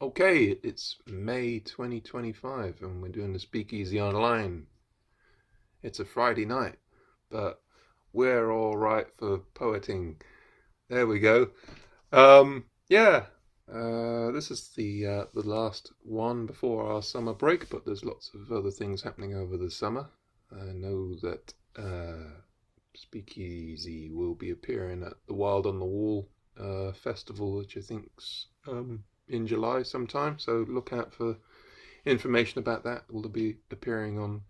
Okay, it's May 2025 and we're doing the Speakeasy online. It's a Friday night, but we're all right for poeting. There we go. Yeah, this is the last one before our summer break, but there's lots of other things happening over the summer. I know that Speakeasy will be appearing at the Wild on the Wall festival, which I think's in July sometime. So look out for information about that. Will be appearing on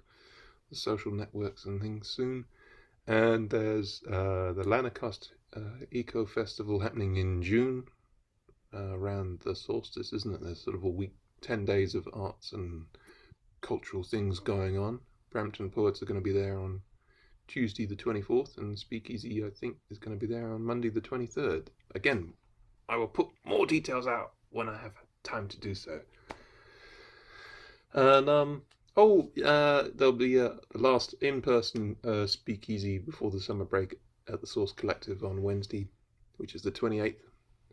the social networks and things soon. And there's the Lanarcost Eco Festival happening in June around the solstice, isn't it? There's sort of a week, 10 days of arts and cultural things going on. Brampton Poets are going to be there on Tuesday the 24th, and Speakeasy, I think, is going to be there on Monday the 23rd. Again, I will put more details out when I have time to do so. And there'll be the last in-person Speakeasy before the summer break at the Source Collective on Wednesday, which is the 28th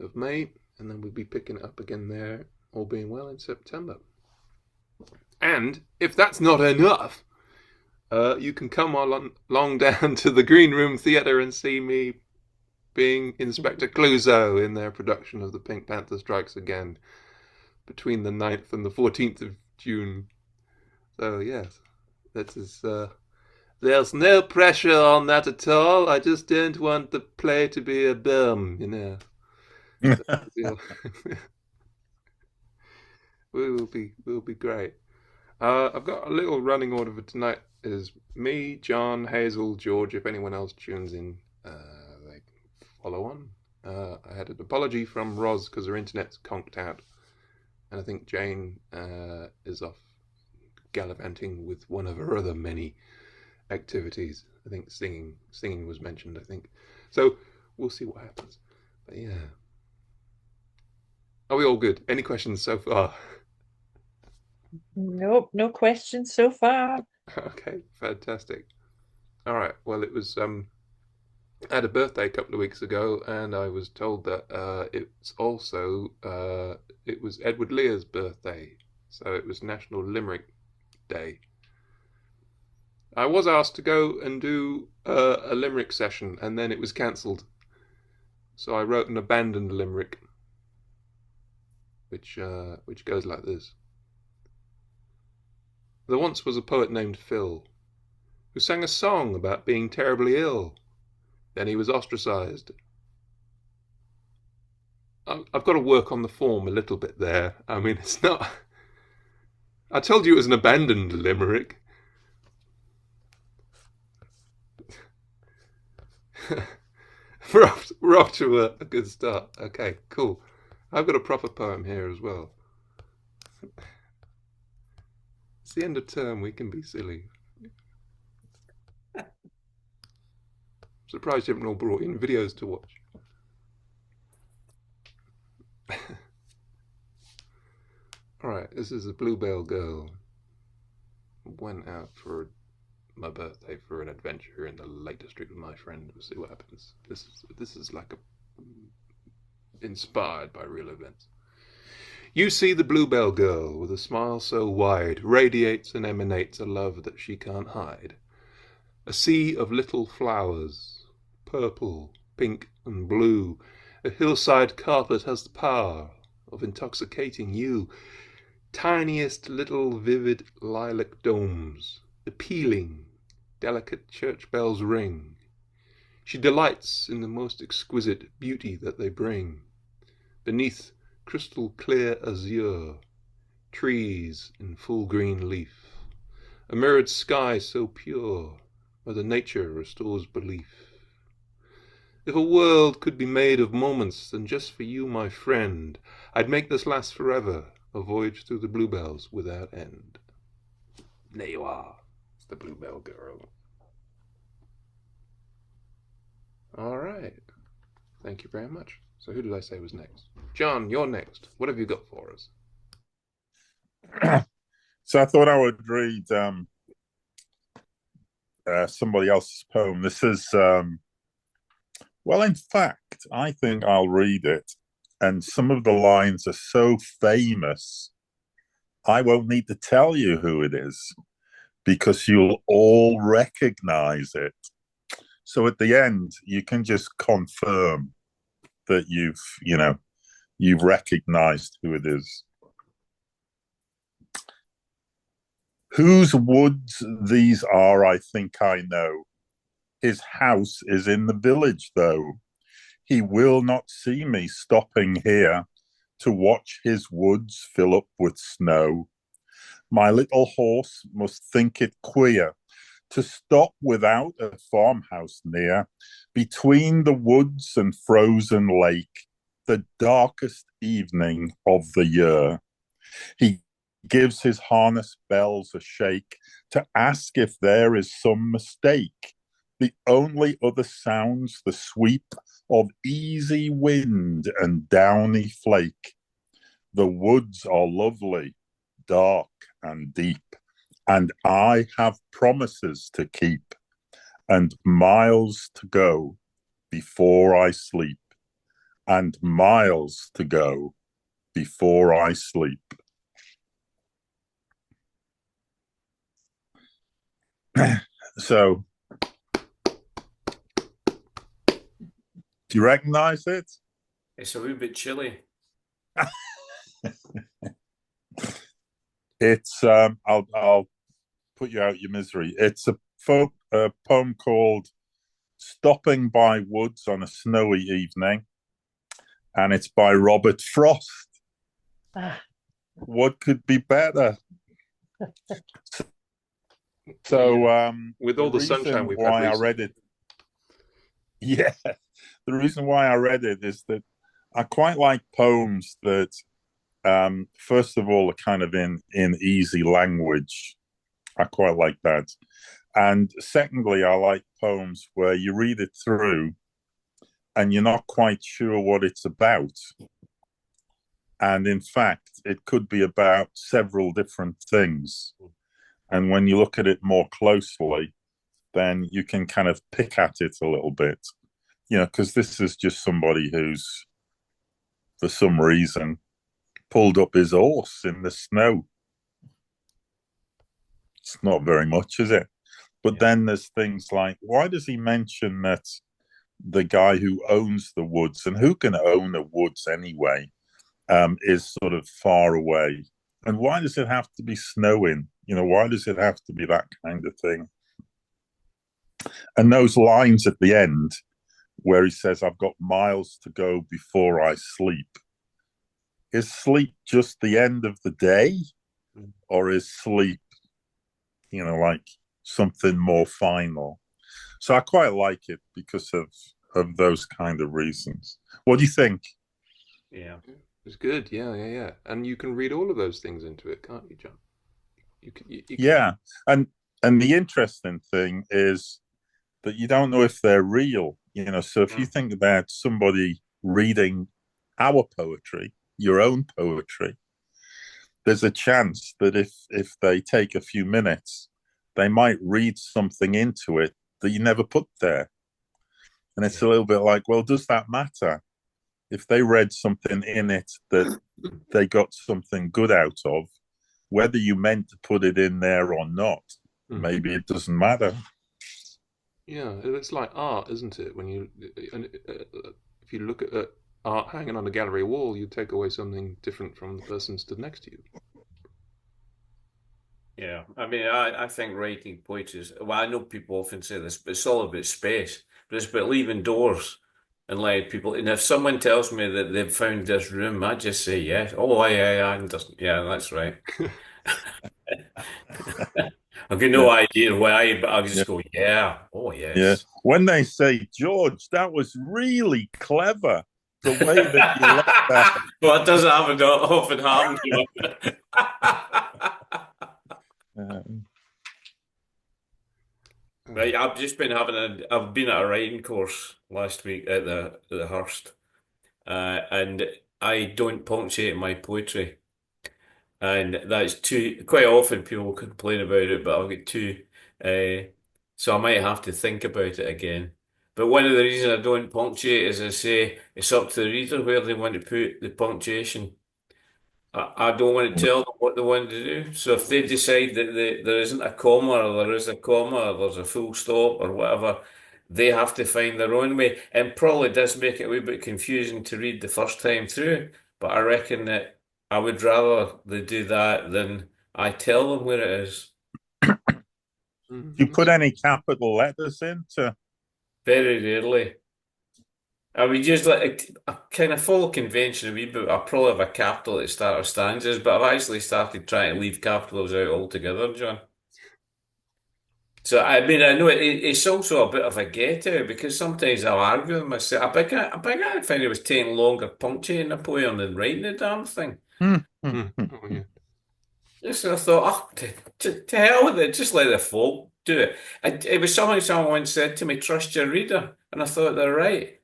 of May, and then we'll be picking it up again there, all being well, in September. And if that's not enough, you can come along down to the Green Room Theatre and see me being Inspector Clouseau in their production of The Pink Panther Strikes Again between the 9th and the 14th of June. So, yes, that is. There's no pressure on that at all. I just don't want the play to be a bum, you know. We'll be great. I've got a little running order for tonight. Is me, John, Hazel, George. If anyone else tunes in, they follow on. I had an apology from Roz because her internet's conked out, and I think Jane is off gallivanting with one of her other many activities. I think singing was mentioned. I think so. We'll see what happens. But yeah, are we all good? Any questions so far? Nope, no questions so far. Okay, fantastic. All right. Well, it was I had a birthday a couple of weeks ago, and I was told that it was Edward Lear's birthday, so it was National Limerick Day. I was asked to go and do a limerick session, and then it was cancelled. So I wrote an abandoned limerick, which goes like this: There once was a poet named Phil, who sang a song about being terribly ill. Then he was ostracized. I've got to work on the form a little bit there. I mean, it's not. I told you it was an abandoned limerick. we're off to a good start. Okay, cool. I've got a proper poem here as well. It's the end of term. We can be silly. Surprised you haven't all brought in videos to watch. All right, this is a Bluebell girl. Went out for my birthday for an adventure in the Lake District with my friend. We'll see what happens. This is like a inspired by real events. You see the Bluebell girl with a smile so wide, radiates and emanates a love that she can't hide. A sea of little flowers, purple, pink, and blue. A hillside carpet has the power of intoxicating you. Tiniest little vivid lilac domes, the pealing, delicate church bells ring. She delights in the most exquisite beauty that they bring. Beneath crystal clear azure, trees in full green leaf, a mirrored sky so pure, Mother Nature restores belief. If a world could be made of moments, then just for you, my friend, I'd make this last forever, a voyage through the bluebells without end. There you are. It's the Bluebell Girl. All right. Thank you very much. So who did I say was next? John, you're next. What have you got for us? So I thought I would read somebody else's poem. This is, well, in fact, I think I'll read it. and some of the lines are so famous, I won't need to tell you who it is because you'll all recognize it. So at the end, you can just confirm that you've recognized who it is. Whose woods these are, I think I know. His house is in the village, though. He will not see me stopping here to watch his woods fill up with snow. My little horse must think it queer to stop without a farmhouse near, between the woods and frozen lake, the darkest evening of the year. He gives his harness bells a shake to ask if there is some mistake. The only other sounds the sweep of easy wind and downy flake. The woods are lovely, dark and deep, and I have promises to keep, and miles to go before I sleep, and miles to go before I sleep. So, do you recognize it? It's a wee bit chilly. It's I'll put you out your misery. It's a poem called "Stopping by Woods on a Snowy Evening," and it's by Robert Frost. What could be better? So, with all the sunshine we've had recently. I read it, yeah, the reason why I read it is that I quite like poems that, first of all, are kind of in easy language. I quite like that. And secondly, I like poems where you read it through and you're not quite sure what it's about. And in fact, it could be about several different things. And when you look at it more closely, then you can kind of pick at it a little bit, because this is just somebody who's, for some reason, pulled up his horse in the snow. It's not very much, is it? But then there's things like, why does he mention that the guy who owns the woods, and who can own a woods anyway, is sort of far away? And why does it have to be snowing? Why does it have to be that kind of thing? And those lines at the end where he says, I've got miles to go before I sleep. Is sleep just the end of the day? Or is sleep, like something more final? So I quite like it because of those kind of reasons. What do you think? Yeah. It's good, yeah. And you can read all of those things into it, can't you, John? You can. Yeah, and the interesting thing is that you don't know if they're real. So if you think about somebody reading our poetry, your own poetry, there's a chance that if they take a few minutes, they might read something into it that you never put there. And it's a little bit like, well, does that matter? If they read something in it that they got something good out of, whether you meant to put it in there or not, maybe it doesn't matter. Yeah, it's like art, isn't it? When if you look at art hanging on a gallery wall, you take away something different from the person stood next to you. Yeah, I mean, I think writing poetry is, well, I know people often say this, but it's all about space. But it's about leaving doors and letting people. And if someone tells me that they've found this room, I just say yes. Oh, yeah, that's right. I've got no idea why, but I'll just go, yeah, oh yes. Yeah. When they say, George, that was really clever, the way that you left that. Well, it doesn't often happen to me. Right, I've been at a writing course last week at the Hurst, and I don't punctuate my poetry, and that's too. Quite often people complain about it, but I've got two, so I might have to think about it again. But one of the reasons I don't punctuate is I say it's up to the reader where they want to put the punctuation. I don't want to tell them what they want to do. So if they decide that there isn't a comma, or there is a comma, or there's a full stop, or whatever, they have to find their own way. And probably does make it a wee bit confusing to read the first time through. But I reckon that I would rather they do that than I tell them where it is. Do you put any capital letters into? Very rarely. I would use like I kind of follow convention a wee bit. I probably have a capital at the start of stanzas, but I've actually started trying to leave capitals out altogether, John. So I mean, I know it's also a bit of a get out because sometimes I'll argue with myself. I find it was taking longer punctuating a poem than writing the damn thing. Oh, yeah. Just I thought, oh, to hell with it, just let the folk do it. It was something someone once said to me, trust your reader, and I thought they're right.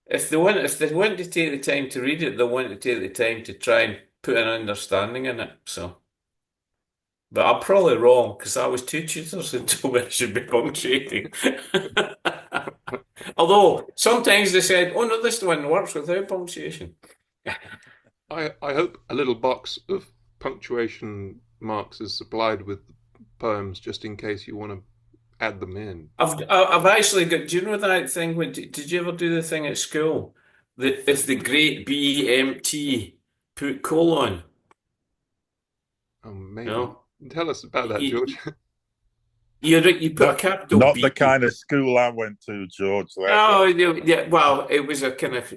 If they want to take the time to read it, they want to take the time to try and put an understanding in it. So, but I'm probably wrong because I was two tutors and told me I should be punctuating. Although sometimes they said, "Oh no, this one works without punctuation." I hope a little box of punctuation marks is supplied with poems just in case you want to add them in. I've actually got. Do you know that thing? Did you ever do the thing at school? That if the great BMT put colon. Oh, maybe. No. Tell us about that, George. You put a capital Not B. the kind of school I went to, George. Oh, yeah. Well, it was a kind of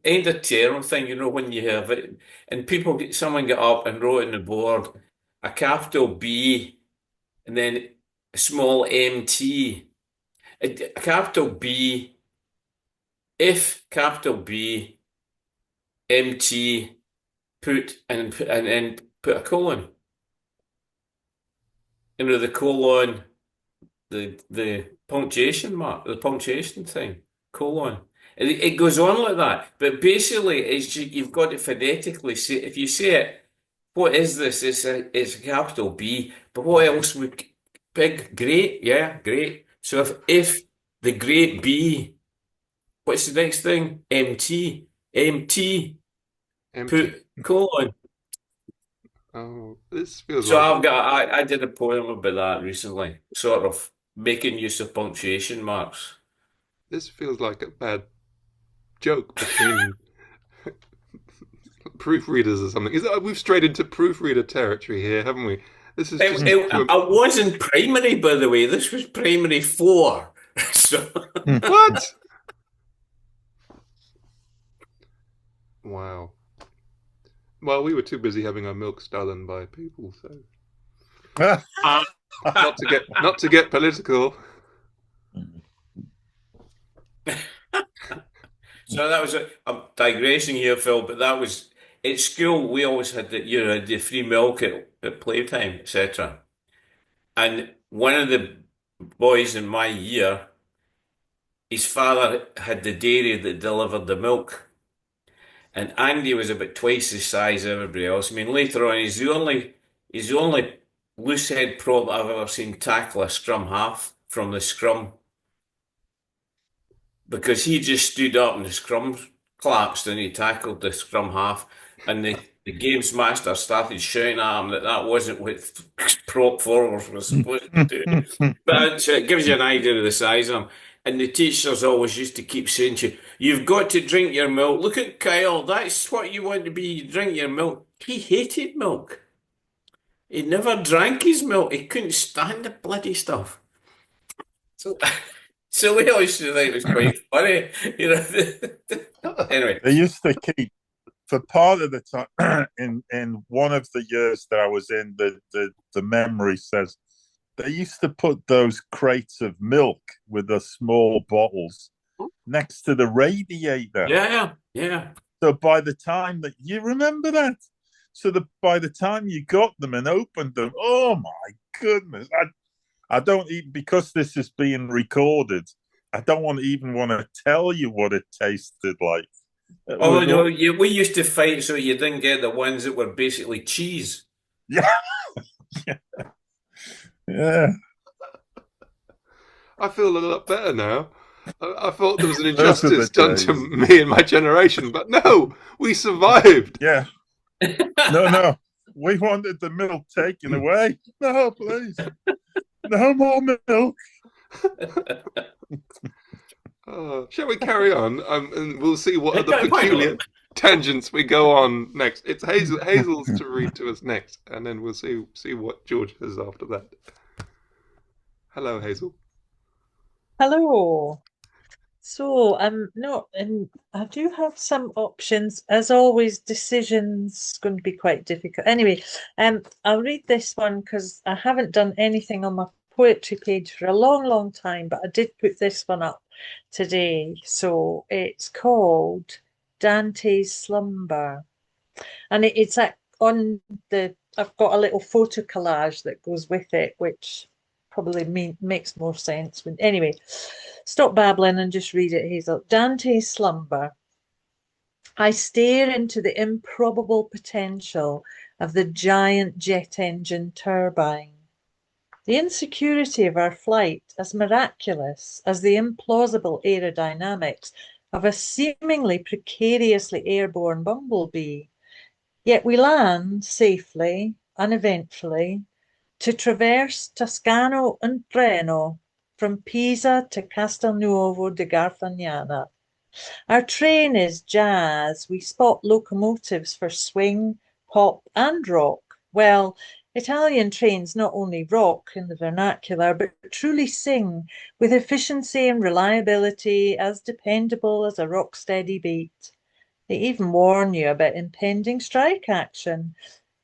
end of term thing, when you have it, and someone got up and wrote on the board a capital B, and then a small MT, a capital B, if capital B, MT, and then put a colon. The colon. The punctuation mark, the punctuation thing, colon. It goes on like that, but basically, you've got to phonetically say. If you say it, what is this? It's a capital B, but what else would great? Yeah, great. So if the great B, what's the next thing? MT, put colon. Oh, this feels So like I did a poem about that recently, sort of making use of punctuation marks. this feels like a bad joke between proofreaders or something. We've strayed into proofreader territory here, haven't we? This is just I was in primary, by the way. This was primary 4. So what? Wow. Well, we were too busy having our milk stolen by people, so not to get political. So that was I'm digressing here, Phil, but that was at school. We always had the free milk at playtime, etc. And one of the boys in my year, his father had the dairy that delivered the milk. And Andy was about twice the size of everybody else. I mean, later on, he's the only loose head prop I've ever seen tackle a scrum half from the scrum, because he just stood up and the scrum collapsed and he tackled the scrum half, and the games master started shouting at him that wasn't what prop forwards were supposed to do. But it gives you an idea of the size of him. And the teachers always used to keep saying to you, you've got to drink your milk. Look at Kyle, that's what you want to be. You drink your milk. He hated milk. He never drank his milk. He couldn't stand the bloody stuff. So we always used to think it was quite funny. Anyway. They used to keep, for part of the time, in one of the years that I was in, the memory says, they used to put those crates of milk with the small bottles next to the radiator. Yeah. So by the time that you remember that, by the time you got them and opened them, oh my goodness! I don't even, because this is being recorded, I don't even want to tell you what it tasted like. Oh no, we used to fight so you didn't get the ones that were basically cheese. Yeah. Yeah. I feel a lot better now. I thought there was an Those are the injustice done to days. me and my generation, but no, we survived. Yeah. No. We wanted the milk taken away. No, please. No more milk. Shall we carry on? And we'll see what other Why peculiar not? tangents we go on next. It's Hazel's to read to us next, and then we'll see what George has after that. Hello, Hazel. Hello. So no, and I do have some options. As always, decisions going to be quite difficult. Anyway, I'll read this one because I haven't done anything on my poetry page for a long, long time, but I did put this one up today. So it's called Dante's Slumber, and it's on the. I've got a little photo collage that goes with it, which probably makes more sense. Anyway, stop babbling and just read it, Hazel. Dante's Slumber. I stare into the improbable potential of the giant jet engine turbine. The insecurity of our flight, as miraculous as the implausible aerodynamics of a seemingly precariously airborne bumblebee. Yet we land safely, uneventfully, to traverse Toscano and Treno from Pisa to Castelnuovo de Garfagnana. Our train is jazz. We spot locomotives for swing, pop, and rock. Well, Italian trains not only rock in the vernacular, but truly sing with efficiency and reliability as dependable as a rock-steady beat. They even warn you about impending strike action,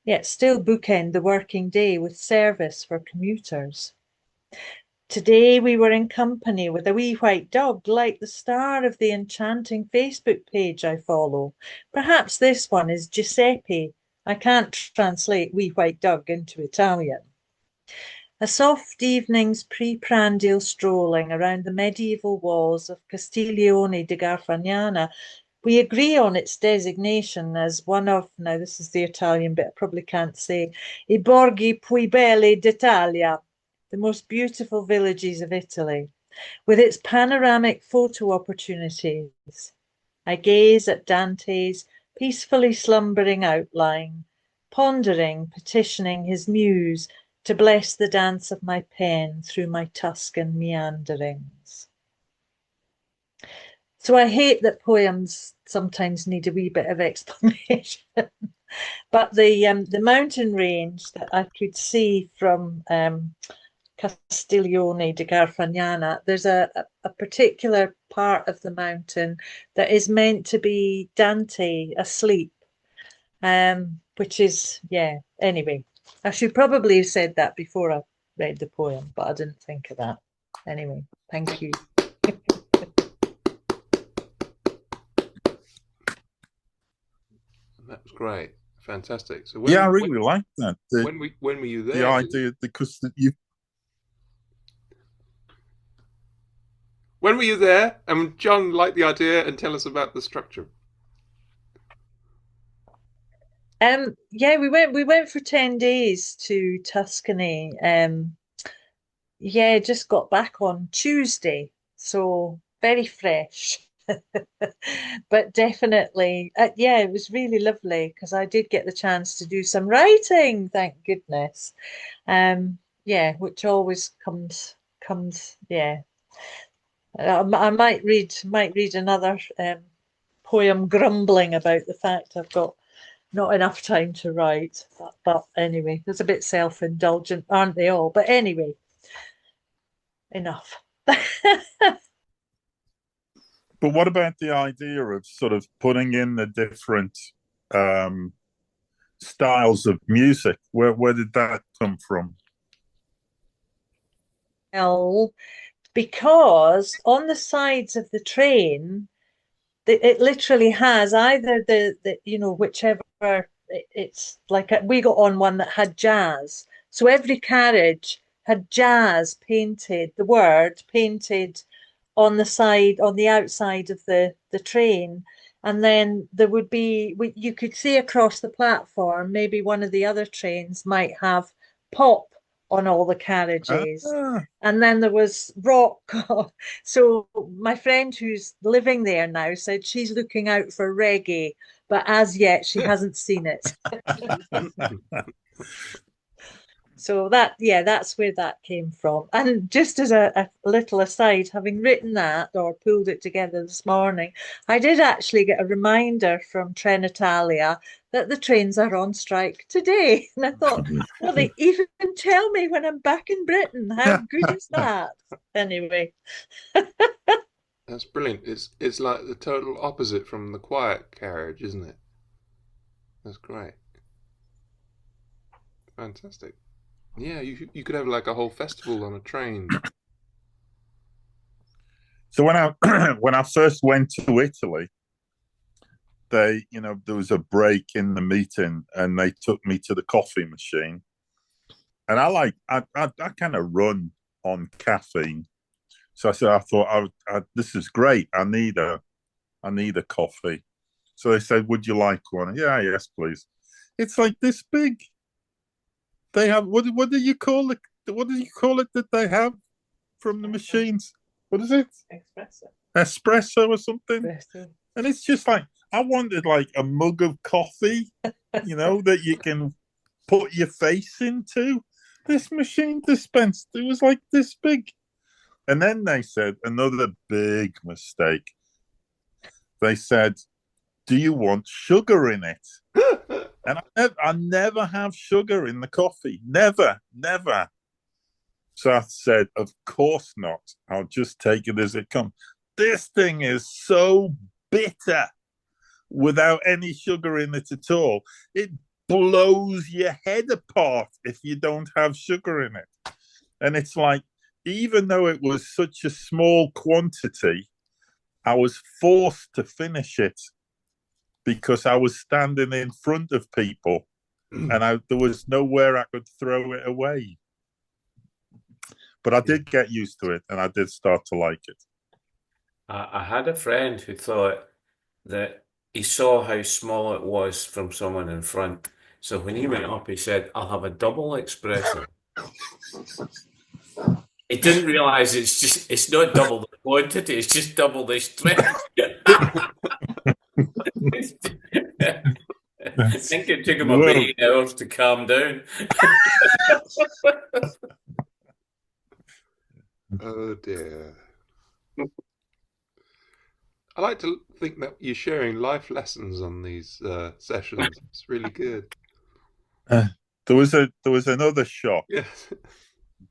yet still bookend the working day with service for commuters. Today we were in company with a wee white dog, like the star of the enchanting Facebook page I follow. Perhaps this one is Giuseppe. I can't translate wee white dog into Italian. A soft evening's pre-prandial strolling around the medieval walls of Castiglione di Garfagnana. We agree on its designation as one of, now this is the Italian bit I probably can't say, I borghi più belli d'Italia, the most beautiful villages of Italy, with its panoramic photo opportunities. I gaze at Dante's peacefully slumbering outline, pondering, petitioning his muse to bless the dance of my pen through my Tuscan meanderings. So I hate that poems sometimes need a wee bit of explanation. But the mountain range that I could see from Castiglione di Garfagnana, there's a particular part of the mountain that is meant to be Dante asleep, which is, yeah, anyway. I should probably have said that before I read the poem, but I didn't think of that. Anyway, thank you. That was great, fantastic. So I really like that. When were you there? The idea, because you. When were you there? And John liked the idea, and tell us about the structure. Yeah, we went for 10 days to Tuscany. Yeah, just got back on Tuesday, so very fresh. But definitely, yeah, it was really lovely because I did get the chance to do some writing, thank goodness. Yeah, which always comes, yeah. I might read another poem grumbling about the fact I've got not enough time to write. But anyway, it's a bit self-indulgent, aren't they all? But anyway, enough. But what about the idea of sort of putting in the different styles of music? Where did that come from? Well, because on the sides of the train, it literally has either the whichever it's like we got on one that had jazz. So every carriage had jazz painted, the word painted on the outside of the train. And then there would be, you could see across the platform, maybe one of the other trains might have pop on all the carriages. Ah. And then there was rock. So my friend who's living there now said she's looking out for reggae, but as yet she hasn't seen it. So that's where that came from. And just as a little aside, having written that or pulled it together this morning, I did actually get a reminder from Trenitalia that the trains are on strike today. And I thought, well, they even tell me when I'm back in Britain. How good is that? Anyway. That's brilliant. It's like the total opposite from the quiet carriage, isn't it? That's great. Fantastic. Yeah, you could have like a whole festival on a train. So when I first went to Italy, there was a break in the meeting, and they took me to the coffee machine, and I kind of run on caffeine, so I thought this is great. I need a coffee. So they said, "Would you like one?" Yeah, yes, please. It's like this big. They have what do you call it? What do you call it that they have from the machines? What is it? Espresso or something. Espresso. And it's just like, I wanted like a mug of coffee, that you can put your face into. This machine dispensed. It was like this big. And then they said another big mistake. They said, "Do you want sugar in it?" And I never have sugar in the coffee. Never. So I said, "Of course not. I'll just take it as it comes." This thing is so bitter without any sugar in it at all. It blows your head apart if you don't have sugar in it. And it's like, even though it was such a small quantity, I was forced to finish it because I was standing in front of people and there was nowhere I could throw it away. But I did get used to it, and I did start to like it. I had a friend who thought that he saw how small it was from someone in front. So when he went up, he said, "I'll have a double espresso." He didn't realize it's not double the quantity, it's just double the strength. I think it took him about 8 hours to calm down. Oh dear. I like to think that you're sharing life lessons on these sessions. It's really good. There was another shock. Yes.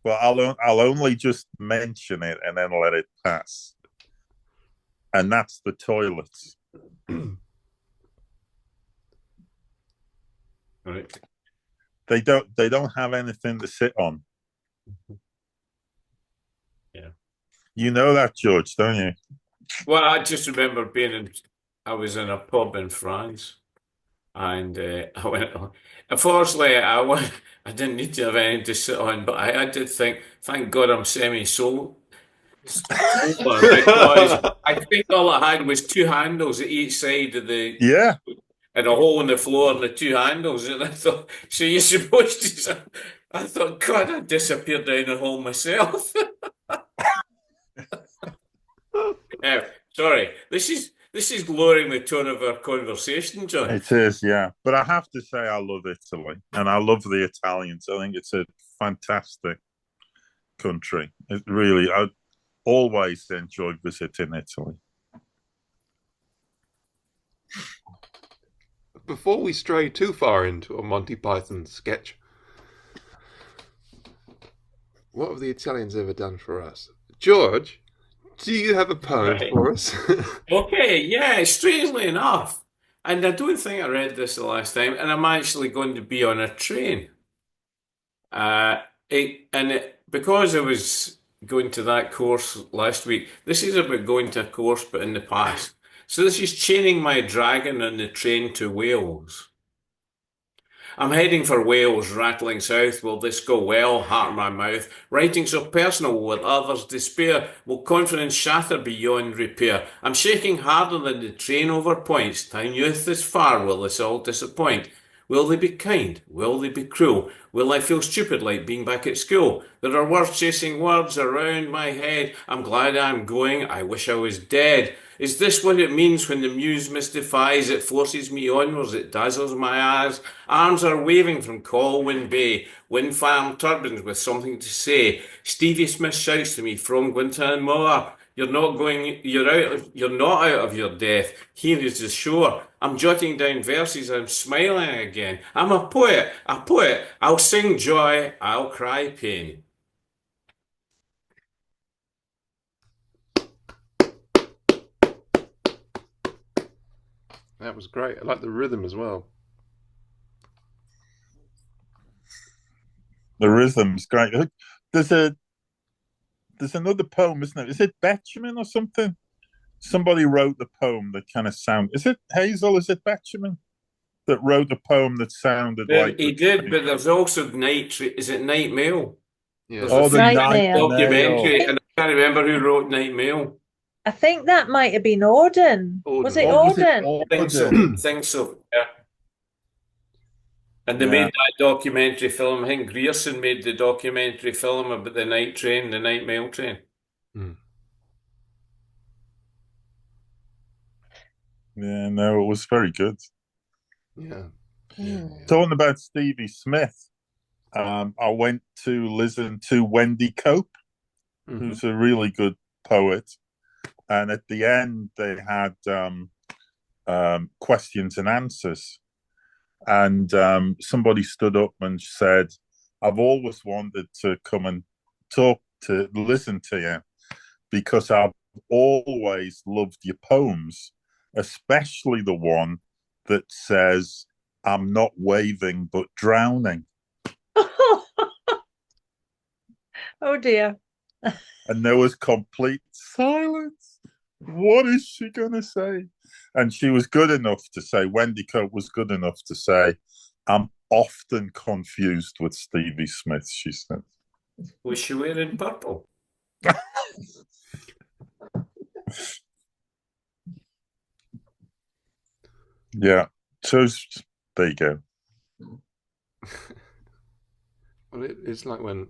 But I'll only just mention it and then let it pass. And that's the toilets. Right. They don't have anything to sit on. Yeah. You know that, George, don't you? Well, I just remember I was in a pub in France, and I went. Unfortunately, I didn't need to have anything to sit on, but I did think, thank God I'm semi-sober, because I think all I had was two handles at each side of Yeah. And a hole in the floor and the two handles, and I thought, so you're supposed to. I thought, God, I disappeared down the hole myself. Sorry, this is lowering the tone of our conversation, John. It is, yeah. But I have to say, I love Italy, and I love the Italians. I think it's a fantastic country. It really, I always enjoyed visiting Italy. Before we stray too far into a Monty Python sketch, what have the Italians ever done for us? George, do you have a poem for us? Okay, yeah, strangely enough. And I don't think I read this the last time, and I'm actually going to be on a train. Because I was going to that course last week, this is about going to a course, but in the past. So this is chaining my dragon on the train to Wales. I'm heading for Wales, rattling south. Will this go well? Heart in my mouth. Writing so personal, will others despair? Will confidence shatter beyond repair? I'm shaking harder than the train over points. Time youth is far, will this all disappoint? Will they be kind? Will they be cruel? Will I feel stupid like being back at school? There are words chasing words around my head. I'm glad I'm going. I wish I was dead. Is this what it means when the muse mystifies? It forces me onwards, it dazzles my eyes. Arms are waving from Colwyn Bay. Wind farm turbines with something to say. Stevie Smith shouts to me from Guantanamo. You're not going, you're not out of your death. Here is the shore. I'm jotting down verses, I'm smiling again. I'm a poet, a poet. I'll sing joy, I'll cry pain. That was great. I like the rhythm as well. The rhythm's great. There's another poem, isn't it? Is it Betjeman or something? Somebody wrote the poem that kind of sound. Is it Hazel? Is it Betjeman that wrote the poem that sounded like? He did, but there's also is it Night Mail? Yeah. Oh, the Night Nightmare. Documentary, Mail. and I can't remember who wrote Night Mail. I think that might have been Auden. Was it Auden. Oh, was it Auden? I think so. Auden? I think so. Yeah. And they Yeah. made that documentary film. I think Grierson made the documentary film about the night train, the night mail train. Yeah, no, it was very good. Yeah. Talking about Stevie Smith, I went to listen to Wendy Cope, who's a really good poet. And at the end, they had questions and answers. And somebody stood up and said, I've always wanted to come and listen to you because I've always loved your poems, especially the one that says, I'm not waving but drowning. Oh dear. And there was complete silence. What is she going to say? And she was good enough to say, Wendy Cope was good enough to say, I'm often confused with Stevie Smith, she said. Was she wearing purple? Yeah. So there you go. Well, it's like when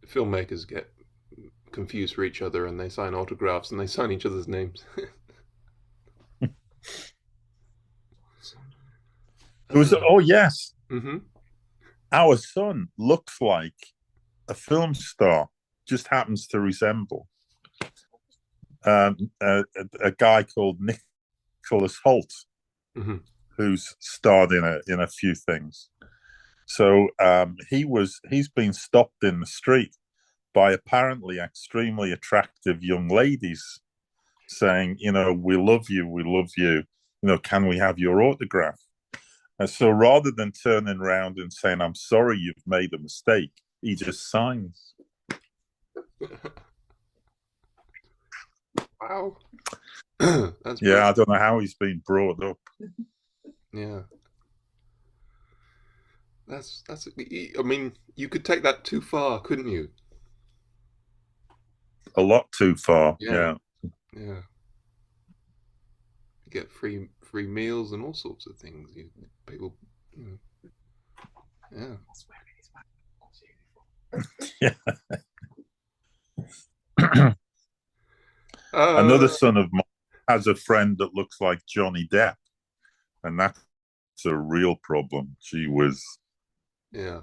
filmmakers get confused for each other and they sign autographs and they sign each other's names. It was, oh, yes. Mm-hmm. Our son looks like a film star, just happens to resemble a guy called Nicholas Hoult, who's starred in a few things. So he's been stopped in the street by apparently extremely attractive young ladies saying, we love you, can we have your autograph? And so rather than turning around and saying, I'm sorry, you've made a mistake, he just signs. Wow. That's I don't know how he's been brought up. Yeah. That's I mean, you could take that too far, couldn't you? A lot too far. Yeah. You get free meals and all sorts of things. People, yeah. Another son of mine has a friend that looks like Johnny Depp, and that's a real problem. Gee whiz. Yeah.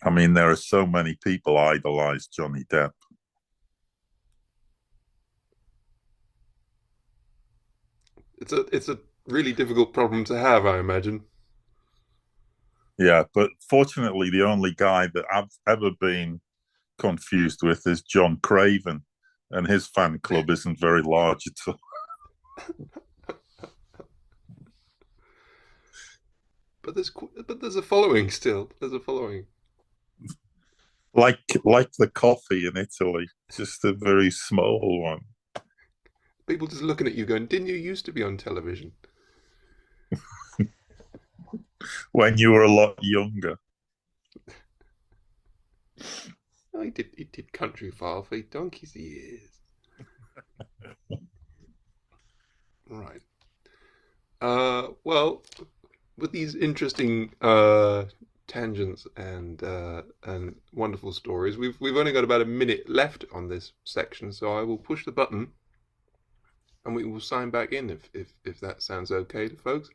I mean, there are so many people idolize Johnny Depp. It's a really difficult problem to have, I imagine. Yeah, but fortunately, the only guy that I've ever been confused with is John Craven, and his fan club isn't very large at all. But there's a following still. There's a following. Like the coffee in Italy, just a very small one. People just looking at you going, didn't you used to be on television? When you were a lot younger. Oh, he did Country File for donkey's years. Right. Well, with these interesting tangents and wonderful stories. We've only got about a minute left on this section, so I will push the button and we will sign back in if that sounds okay to folks.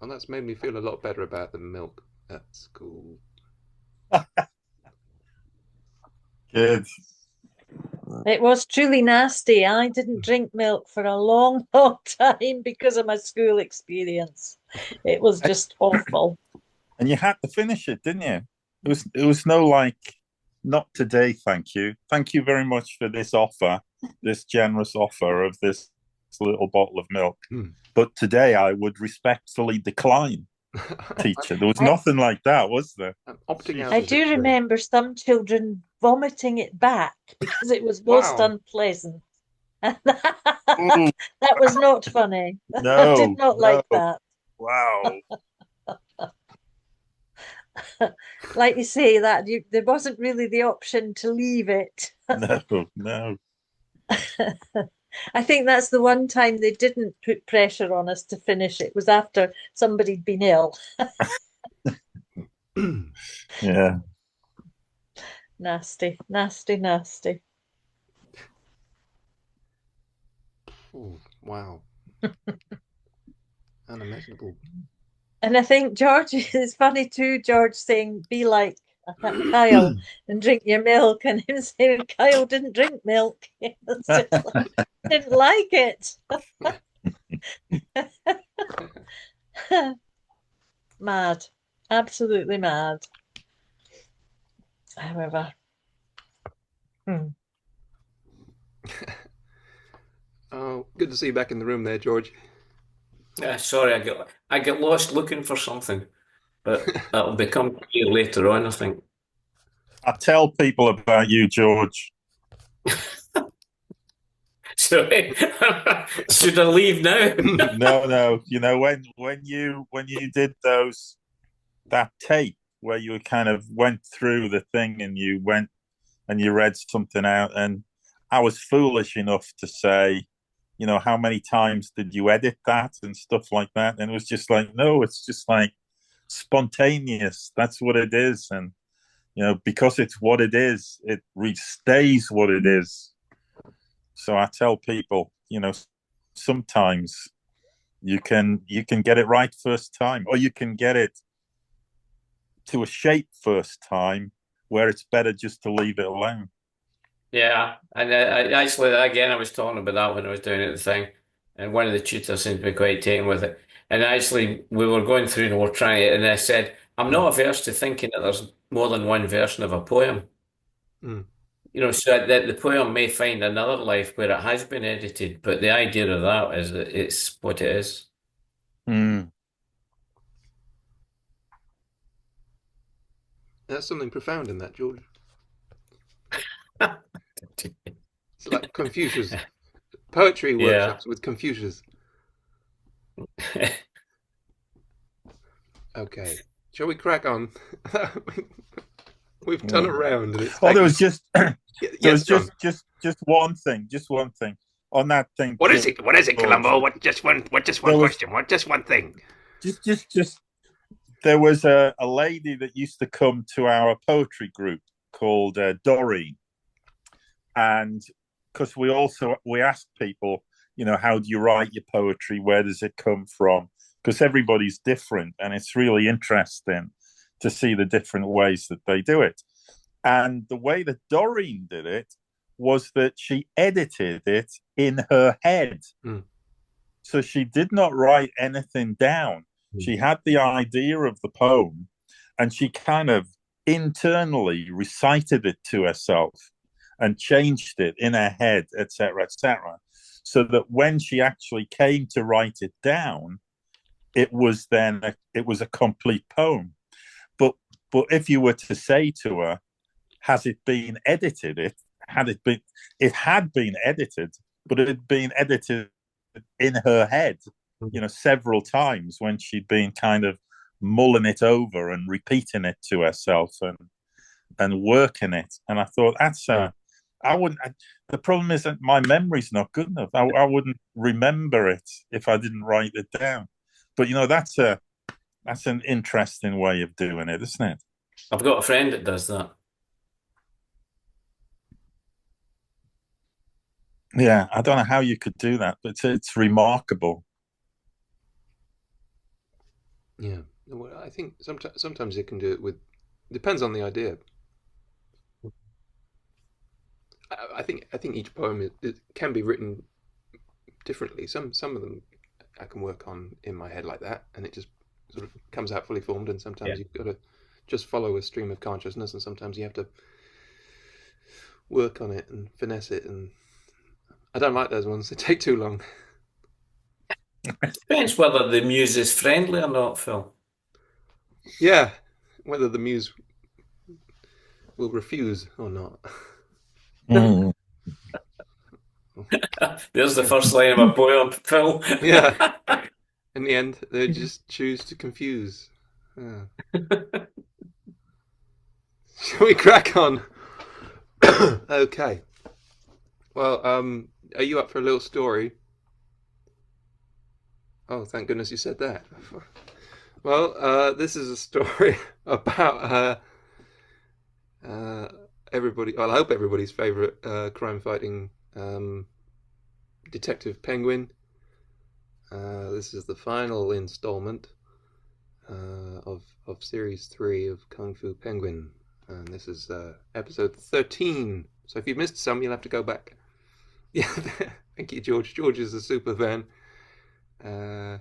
And that's made me feel a lot better about the milk. That's cool. Good. It was truly nasty. I didn't drink milk for a long, long time because of my school experience. It was just awful. And you had to finish it, didn't you? It was no like, not today, thank you. Thank you very much for this offer, this generous offer of this little bottle of milk. But today I would respectfully decline, teacher. There was nothing like that, was there? Opting out. I do remember some children vomiting it back because it was most unpleasant. And that was not funny. No, I did not like that. Wow. Like you say, that there wasn't really the option to leave it. No. I think that's the one time they didn't put pressure on us to finish it, was after somebody'd been ill. Yeah. Nasty, nasty, nasty. Oh, wow. Unimaginable. And I think George is funny too, George saying, be like Kyle and drink your milk, and him saying Kyle didn't drink milk. It's just like, didn't like it. Mad. Absolutely mad. However. Oh, good to see you back in the room there, George. Sorry, I get lost looking for something, but that'll become clear later on, I think. I tell people about you, George. Sorry, should I leave now? No. You know, when you did that tape where you kind of went through the thing and you went and you read something out, and I was foolish enough to say, you know, how many times did you edit that and stuff like that? And it was just like, no, it's just like spontaneous. That's what it is. And, you know, because it's what it is, it stays what it is. So I tell people, you know, sometimes you can get it right first time, or you can get it to a shape first time where it's better just to leave it alone. Yeah, and I actually, again, I was talking about that when I was doing it, the thing, and one of the tutors seemed to be quite taken with it. And actually, we were going through and we were trying it, and I said, I'm not averse to thinking that there's more than one version of a poem. You know, so that the poem may find another life where it has been edited, but the idea of that is that it's what it is. There's something profound in that, George. It's like Confucius. Poetry workshops with Confucius. Okay. Shall we crack on? We've done a round. And there was just yes, just one thing on that thing. What is it? What is it, Columbo? Just one question. Just one thing. Just there was a lady that used to come to our poetry group called Doreen, and because we asked people, you know, how do you write your poetry? Where does it come from? Because everybody's different, and it's really interesting to see the different ways that they do it. And the way that Doreen did it was that she edited it in her head. So she did not write anything down. She had the idea of the poem, and she kind of internally recited it to herself and changed it in her head, etc., so that when she actually came to write it down, it was a complete poem. But if you were to say to her, has it been edited? It had been edited, but it had been edited in her head, you know, several times when she'd been kind of mulling it over and repeating it to herself and working it. And I thought I wouldn't. The problem is that my memory's not good enough. I wouldn't remember it if I didn't write it down. But that's an interesting way of doing it, isn't it? I've got a friend that does that. Yeah, I don't know how you could do that, but it's remarkable. Yeah, well, I think sometimes you can do it with. Depends on the idea. I think each poem it can be written differently. Some of them I can work on in my head like that, and it just sort of comes out fully formed. And sometimes you've got to just follow a stream of consciousness, and sometimes you have to work on it and finesse it. And I don't like those ones; they take too long. Depends whether the muse is friendly or not, Phil. Yeah, whether the muse will refuse or not. Mm. There's the first line of a poem, Phil. Yeah. In the end, they just choose to confuse. Shall we crack on? Okay. Well, are you up for a little story? Oh, thank goodness you said that. Well, this is a story about everybody. Well, I hope everybody's favorite crime-fighting detective penguin. This is the final installment of series 3 of Kung Fu Penguin, and this is episode 13. So if you've missed some, you'll have to go back. Yeah, thank you, George. George is a super fan, and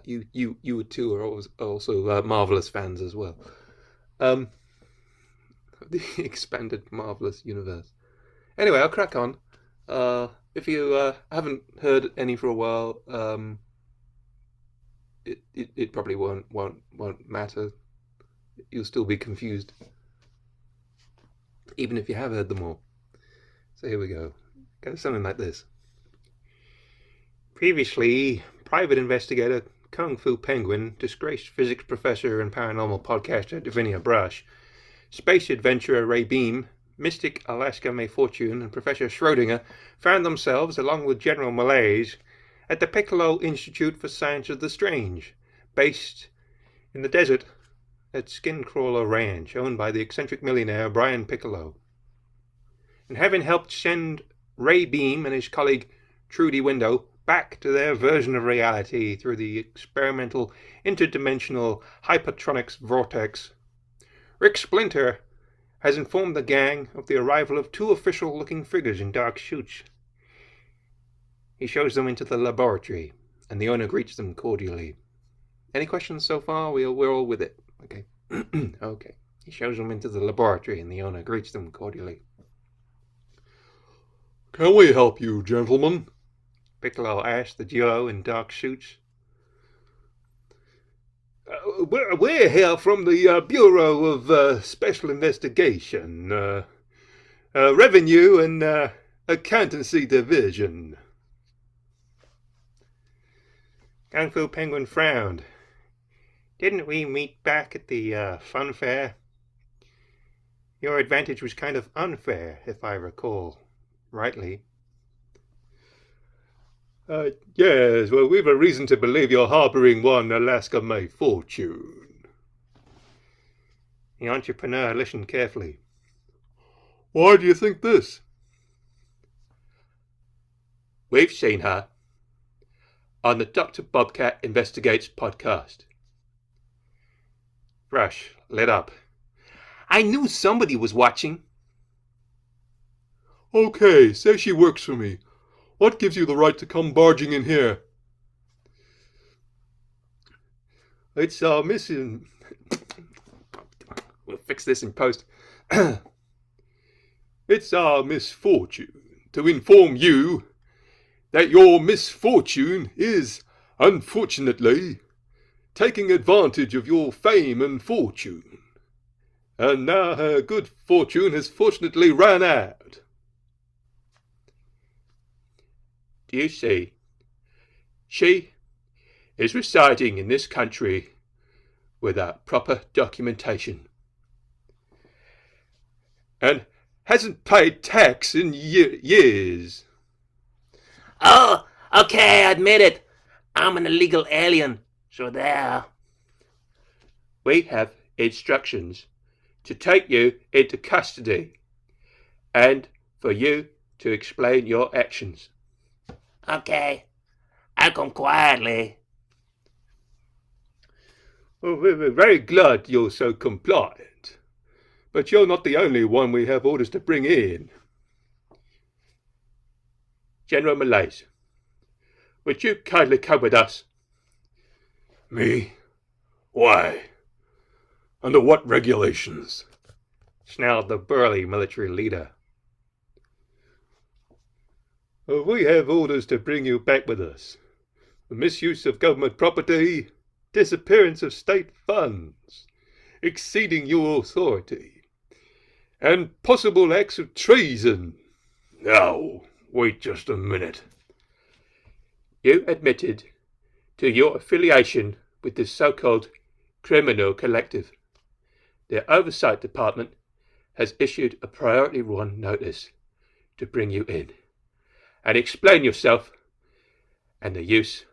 you two are also marvelous fans as well. The expanded marvelous universe. Anyway, I'll crack on. If you haven't heard any for a while, it probably won't matter. You'll still be confused, even if you have heard them all. So here we go. It goes something like this. Previously, private investigator Kung Fu Penguin, disgraced physics professor and paranormal podcaster Davinia Brush, space adventurer Ray Beam, mystic Alaska May Fortune, and Professor Schrodinger found themselves, along with General Malaise, at the Piccolo Institute for Science of the Strange, based in the desert at Skincrawler Ranch, owned by the eccentric millionaire Brian Piccolo. And having helped send Ray Beam and his colleague Trudy Window back to their version of reality through the experimental interdimensional hypertronics vortex, Rick Splinter has informed the gang of the arrival of 2 official-looking figures in dark suits. He shows them into the laboratory, and the owner greets them cordially. Any questions so far? We're all with it. Okay. Okay. He shows them into the laboratory, and the owner greets them cordially. Can we help you, gentlemen? Piccolo asked the duo in dark suits. We're here from the Bureau of Special Investigation, Revenue and Accountancy Division. Kung Fu Penguin frowned. Didn't we meet back at the fun fair? Your advantage was kind of unfair, if I recall rightly. Yes, well, we've a reason to believe you're harboring one Alaska May Fortune. The entrepreneur listened carefully. Why do you think this? We've seen her on the Dr. Bobcat Investigates podcast. Rush lit up. I knew somebody was watching. Okay, say she works for me. What gives you the right to come barging in here? It's missing. We'll fix this in post. It's our misfortune to inform you that your misfortune is, unfortunately, taking advantage of your fame and fortune. And now her good fortune has fortunately run out. Do you see? She is residing in this country without proper documentation. and hasn't paid tax in years. Oh, okay, I admit it. I'm an illegal alien, so there. We have instructions to take you into custody and for you to explain your actions. Okay, I'll come quietly. Well, we're very glad you're so compliant, but you're not the only one we have orders to bring in. General Malaise, would you kindly come with us? Me? Why? Under what regulations? Snarled the burly military leader. We have orders to bring you back with us. The misuse of government property, disappearance of state funds, exceeding your authority, and possible acts of treason. Now, wait just a minute. You admitted to your affiliation with this so-called criminal collective. The Oversight Department has issued a Priority 1 notice to bring you in and explain yourself and the use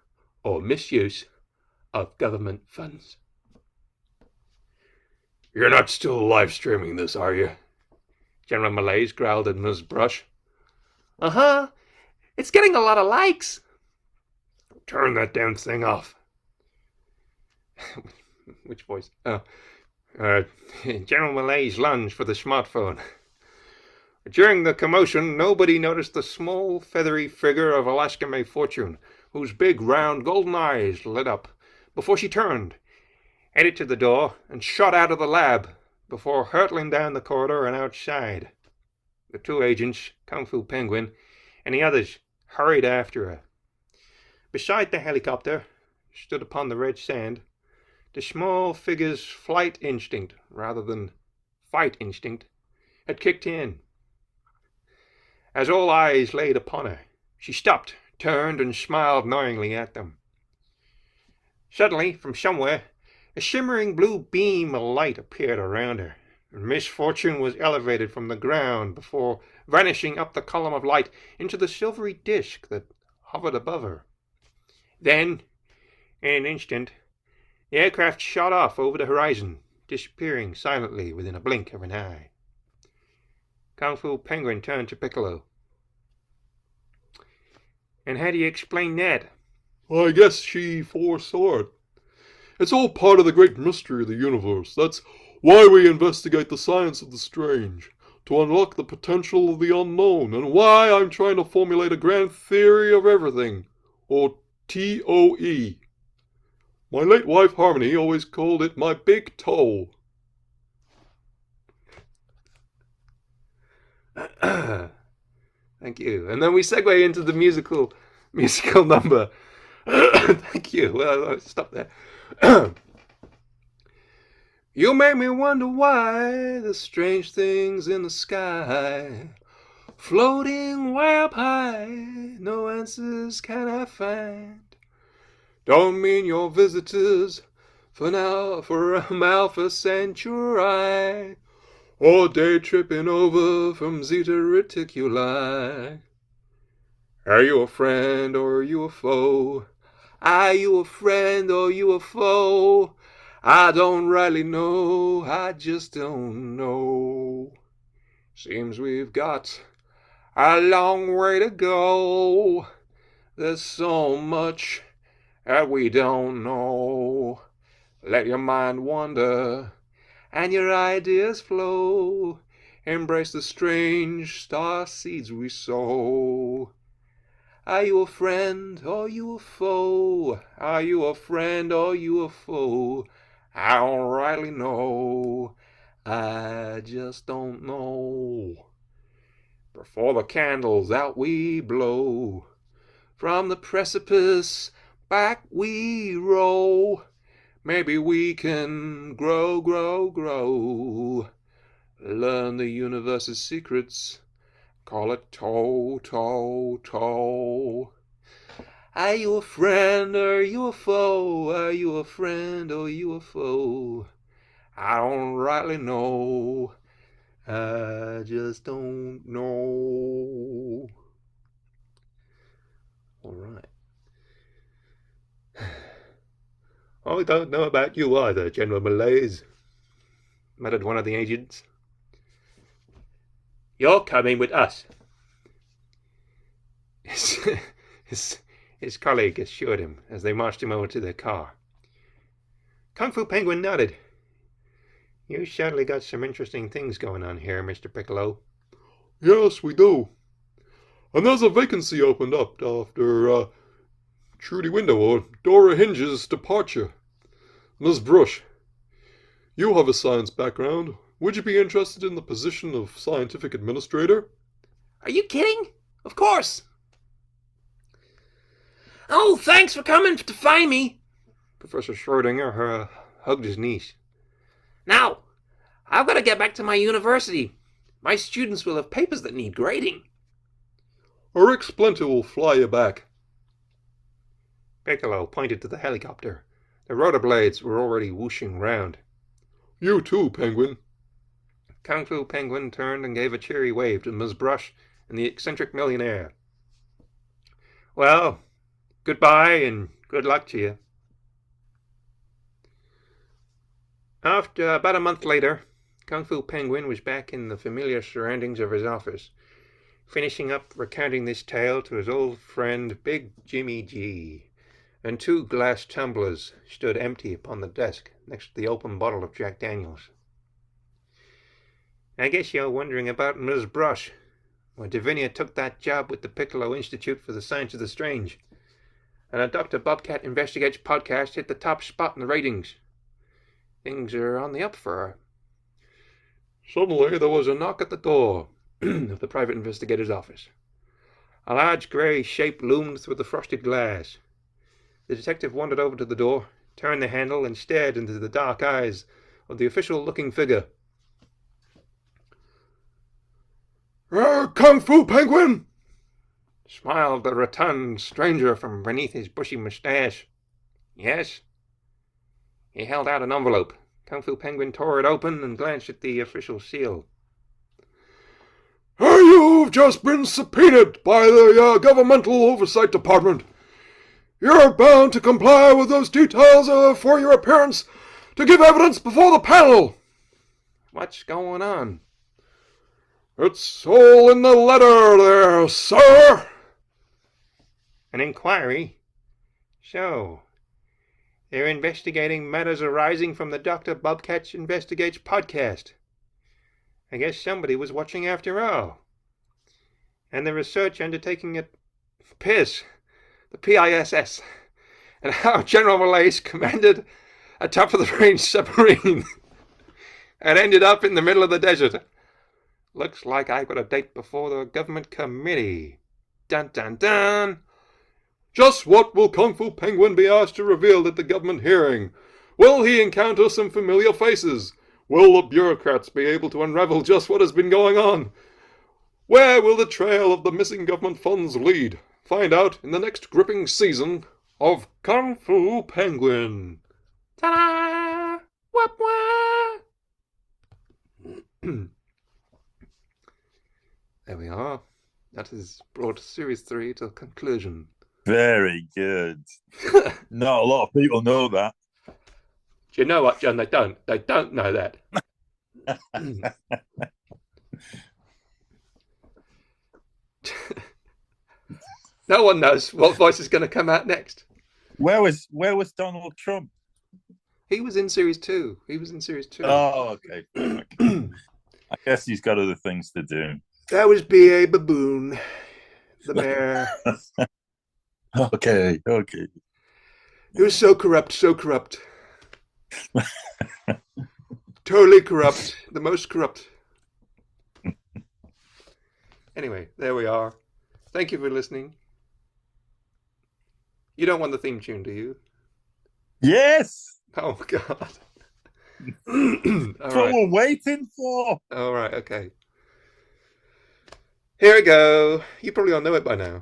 or misuse of government funds. You're not still live streaming this, are you? General Malaise growled in Ms. Brush. Uh-huh. It's getting a lot of likes. Turn that damn thing off. Which voice? General Malaise lunged for the smartphone. During the commotion, nobody noticed the small, feathery figure of Alaska May Fortune, whose big, round, golden eyes lit up before she turned, headed to the door, and shot out of the lab before hurtling down the corridor and outside. The two agents, Kung Fu Penguin, and the others hurried after her. Beside the helicopter stood upon the red sand the small figure's flight instinct, rather than fight instinct, had kicked in. As all eyes laid upon her, she stopped, turned, and smiled knowingly at them. Suddenly, from somewhere, a shimmering blue beam of light appeared around her, and Miss Fortune was elevated from the ground before vanishing up the column of light into the silvery disk that hovered above her. Then, in an instant, the aircraft shot off over the horizon, disappearing silently within a blink of an eye. Kung Fu Penguin turned to Piccolo. And how do you explain that? Well, I guess she foresaw it. It's all part of the great mystery of the universe. That's why we investigate the science of the strange, to unlock the potential of the unknown, and why I'm trying to formulate a grand theory of everything, or TOE. My late wife Harmony always called it my big toe. Thank you. And then we segue into the musical number. Thank you. Well, stop there. You make me wonder why the strange things in the sky, floating way up high, no answers can I find. Don't mean your visitors from Alpha Centauri, or day tripping over from Zeta Reticuli. Are you a friend or are you a foe? Are you a friend or you a foe? I don't rightly know, I just don't know. Seems we've got a long way to go. There's so much that we don't know. Let your mind wander and your ideas flow. Embrace the strange star seeds we sow. Are you a friend or you a foe? Are you a friend or you a foe? I don't rightly know. I just don't know. Before the candles out we blow. From the precipice back we roll. Maybe we can grow. Learn the universe's secrets. Call it toe. Are you a friend or are you a foe? Are you a friend or you a foe? I don't rightly know. I just don't know. All right. I don't know about you either, General Malaise, muttered one of the agents. You're coming with us. His colleague assured him as they marched him over to their car. Kung Fu Penguin nodded. You surely got some interesting things going on here, Mr. Piccolo. Yes, we do. And there's a vacancy opened up after Trudy Window or Dora Hinge's departure. Miss Brush, you have a science background. Would you be interested in the position of scientific administrator? Are you kidding? Of course. Oh, thanks for coming to find me. Professor Schrodinger hugged his niece. Now, I've got to get back to my university. My students will have papers that need grading. Rick Splinter will fly you back. Piccolo pointed to the helicopter. The rotor blades were already whooshing round. You too, Penguin. Kung Fu Penguin turned and gave a cheery wave to Ms. Brush and the eccentric millionaire. Well, goodbye and good luck to you. After about a month later, Kung Fu Penguin was back in the familiar surroundings of his office, finishing up recounting this tale to his old friend Big Jimmy G, and 2 glass tumblers stood empty upon the desk next to the open bottle of Jack Daniels. I guess you're wondering about Ms. Brush. Well, Davinia took that job with the Piccolo Institute for the Science of the Strange, and a Dr. Bobcat Investigates podcast hit the top spot in the ratings. Things are on the up for her. Suddenly there was a knock at the door of the private investigator's office. A large grey shape loomed through the frosted glass. The detective wandered over to the door, turned the handle, and stared into the dark eyes of the official-looking figure. Kung Fu Penguin! Smiled the rotund stranger from beneath his bushy moustache. Yes? He held out an envelope. Kung Fu Penguin tore it open and glanced at the official seal. You've just been subpoenaed by the Governmental Oversight Department. You're bound to comply with those details for your appearance to give evidence before the panel. What's going on? It's all in the letter there, sir. An inquiry? So, they're investigating matters arising from the Dr. Bobcat Investigates podcast. I guess somebody was watching after all. And the research undertaking at PISS, the PISS, and how General Malaise commanded a top-of-the-range submarine and ended up in the middle of the desert. Looks like I've got a date before the government committee. Dun, dun, dun. Just what will Kung Fu Penguin be asked to reveal at the government hearing? Will he encounter some familiar faces? Will the bureaucrats be able to unravel just what has been going on? Where will the trail of the missing government funds lead? Find out in the next gripping season of Kung Fu Penguin. Ta-da! Wap wap! There we are. That has brought Series 3 to a conclusion. Very good. Not a lot of people know that. Do you know what, John? They don't. They don't know that. No one knows what voice is going to come out next. Where was Donald Trump? He was in Series 2. He was in Series 2. Oh, okay. I guess he's got other things to do. That was B.A. Baboon, the mayor. Okay. He was so corrupt, so corrupt. Totally corrupt. The most corrupt. Anyway, there we are. Thank you for listening. You don't want the theme tune, do you? Yes. Oh, God. That's what we're waiting for. All right, okay. Here we go. You probably all know it by now.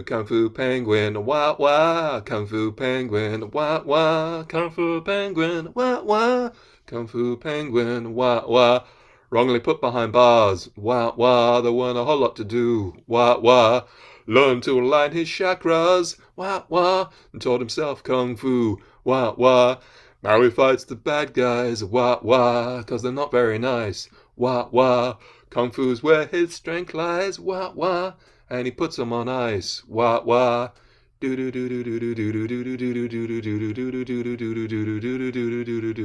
Kung Fu Penguin, wah wah. Kung Fu Penguin, wah wah. Kung Fu Penguin, wah wah. Kung Fu Penguin, wah wah. Wrongly put behind bars, wah wah. There weren't a whole lot to do, wah wah. Learned to align his chakras, wah wah. And taught himself Kung Fu, wah wah. Now he fights the bad guys, wah wah, 'cause they're not very nice, wah wah. Kung Fu's where his strength lies, wah wah, and he puts them on ice, wah wah. Kung Fu Penguin, wah wah. Kung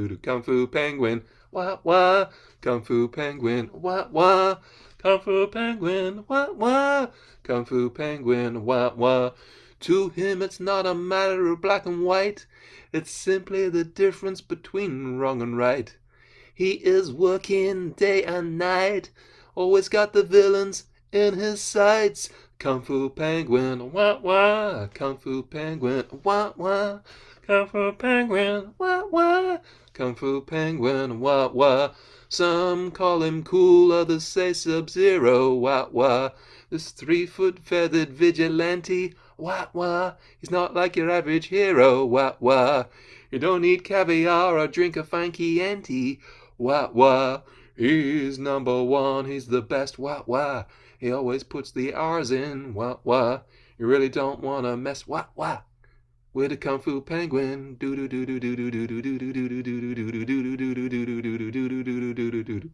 Fu Penguin, wah wah. Kung Fu Penguin, wah wah. Kung Fu Penguin, wah wah. To him it's not a matter of black and white. It's simply the difference between wrong and right. He is working day and night, always got the villains in his sights. Kung Fu Penguin, wah wah. Kung Fu Penguin, wah wah. Kung Fu Penguin, wah wah. Kung Fu Penguin, wah wah. Some call him cool, others say Sub-Zero, wah wah. This 3-foot feathered vigilante, wah wah. He's not like your average hero, wah wah. You don't eat caviar or drink a fine Chianti, wah wah. He's number one, he's the best, wah wah. He always puts the R's in, wah wah. You really don't want to mess, wah wah, with a Kung Fu Penguin.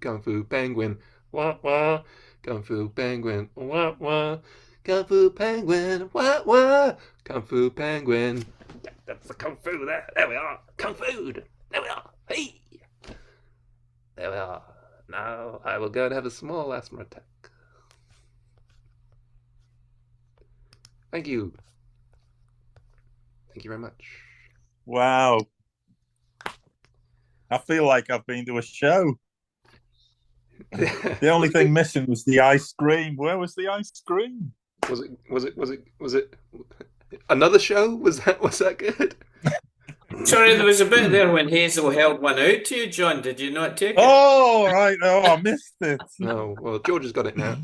Kung Fu Penguin, wah wah. Kung Fu Penguin, wah wah. Kung Fu Penguin, wah wah. Kung Fu Penguin. That's the Kung Fu there. There we are. Kung Fu. There we are. Hey. There we are. Now I will go and have a small asthma attack. Thank you. Thank you very much. Wow. I feel like I've been to a show. The only thing missing was the ice cream. Where was the ice cream? Was it another show? Was that good? Sorry, there was a bit there when Hazel held one out to you, John. Did you not take it? Oh, right. Oh, I missed it. No, well, George has got it now.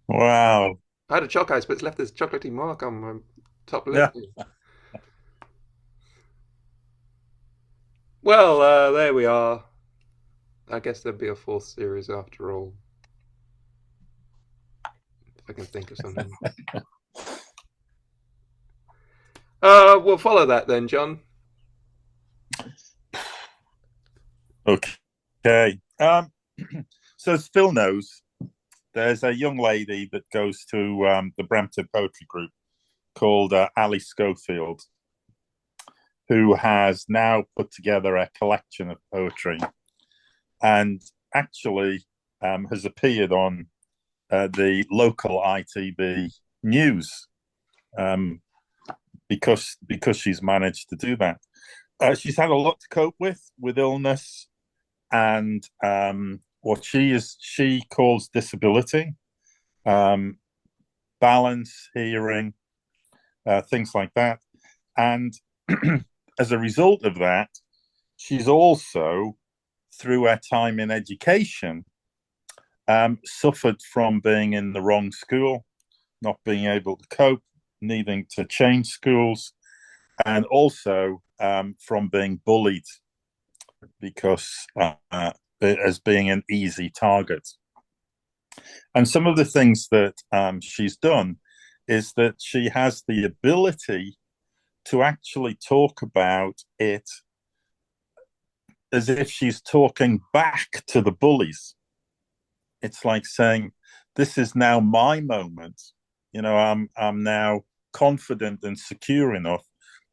Wow. I had a chalk ice, but it's left this chocolatey mark on my top lip. Yeah. Well, there we are. I guess there'd be a 4th series after all. If I can think of something. We'll follow that then, John. Okay. So as Phil knows, there's a young lady that goes to the Brampton Poetry Group called Ali Schofield, who has now put together a collection of poetry and actually has appeared on the local ITV news because she's managed to do that. She's had a lot to cope with illness and what she calls disability, balance, hearing, things like that. And as a result of that, she's also, through her time in education, suffered from being in the wrong school, not being able to cope, needing to change schools, and also from being bullied because as being an easy target. And some of the things that she's done is that she has the ability to actually talk about it as if she's talking back to the bullies. It's like saying, this is now my moment. You know, I'm now confident and secure enough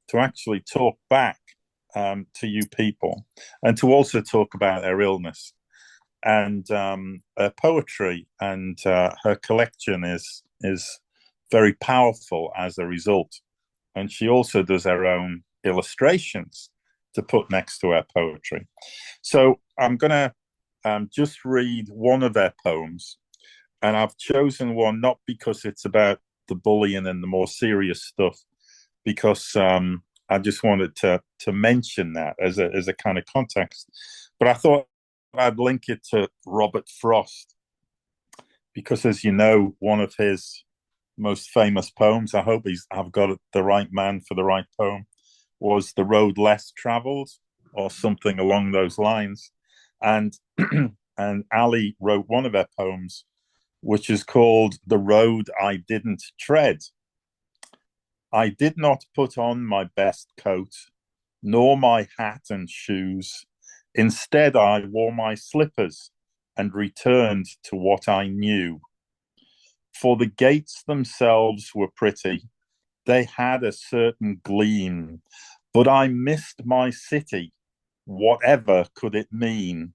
to actually talk back to you people, and to also talk about her illness. And her poetry and her collection is very powerful as a result. And she also does her own illustrations to put next to her poetry. So I'm going to just read one of her poems. And I've chosen one not because it's about the bullying and the more serious stuff, because I just wanted to mention that as a kind of context. But I thought I'd link it to Robert Frost because, as you know, one of his most famous poems, I hope I've got the right man for the right poem, was "The Road Less Traveled" or something along those lines. And and Ali wrote one of her poems, which is called "The Road I Didn't Tread." I did not put on my best coat, nor my hat and shoes. Instead, I wore my slippers and returned to what I knew. For the gates themselves were pretty, they had a certain gleam, but I missed my city, whatever could it mean?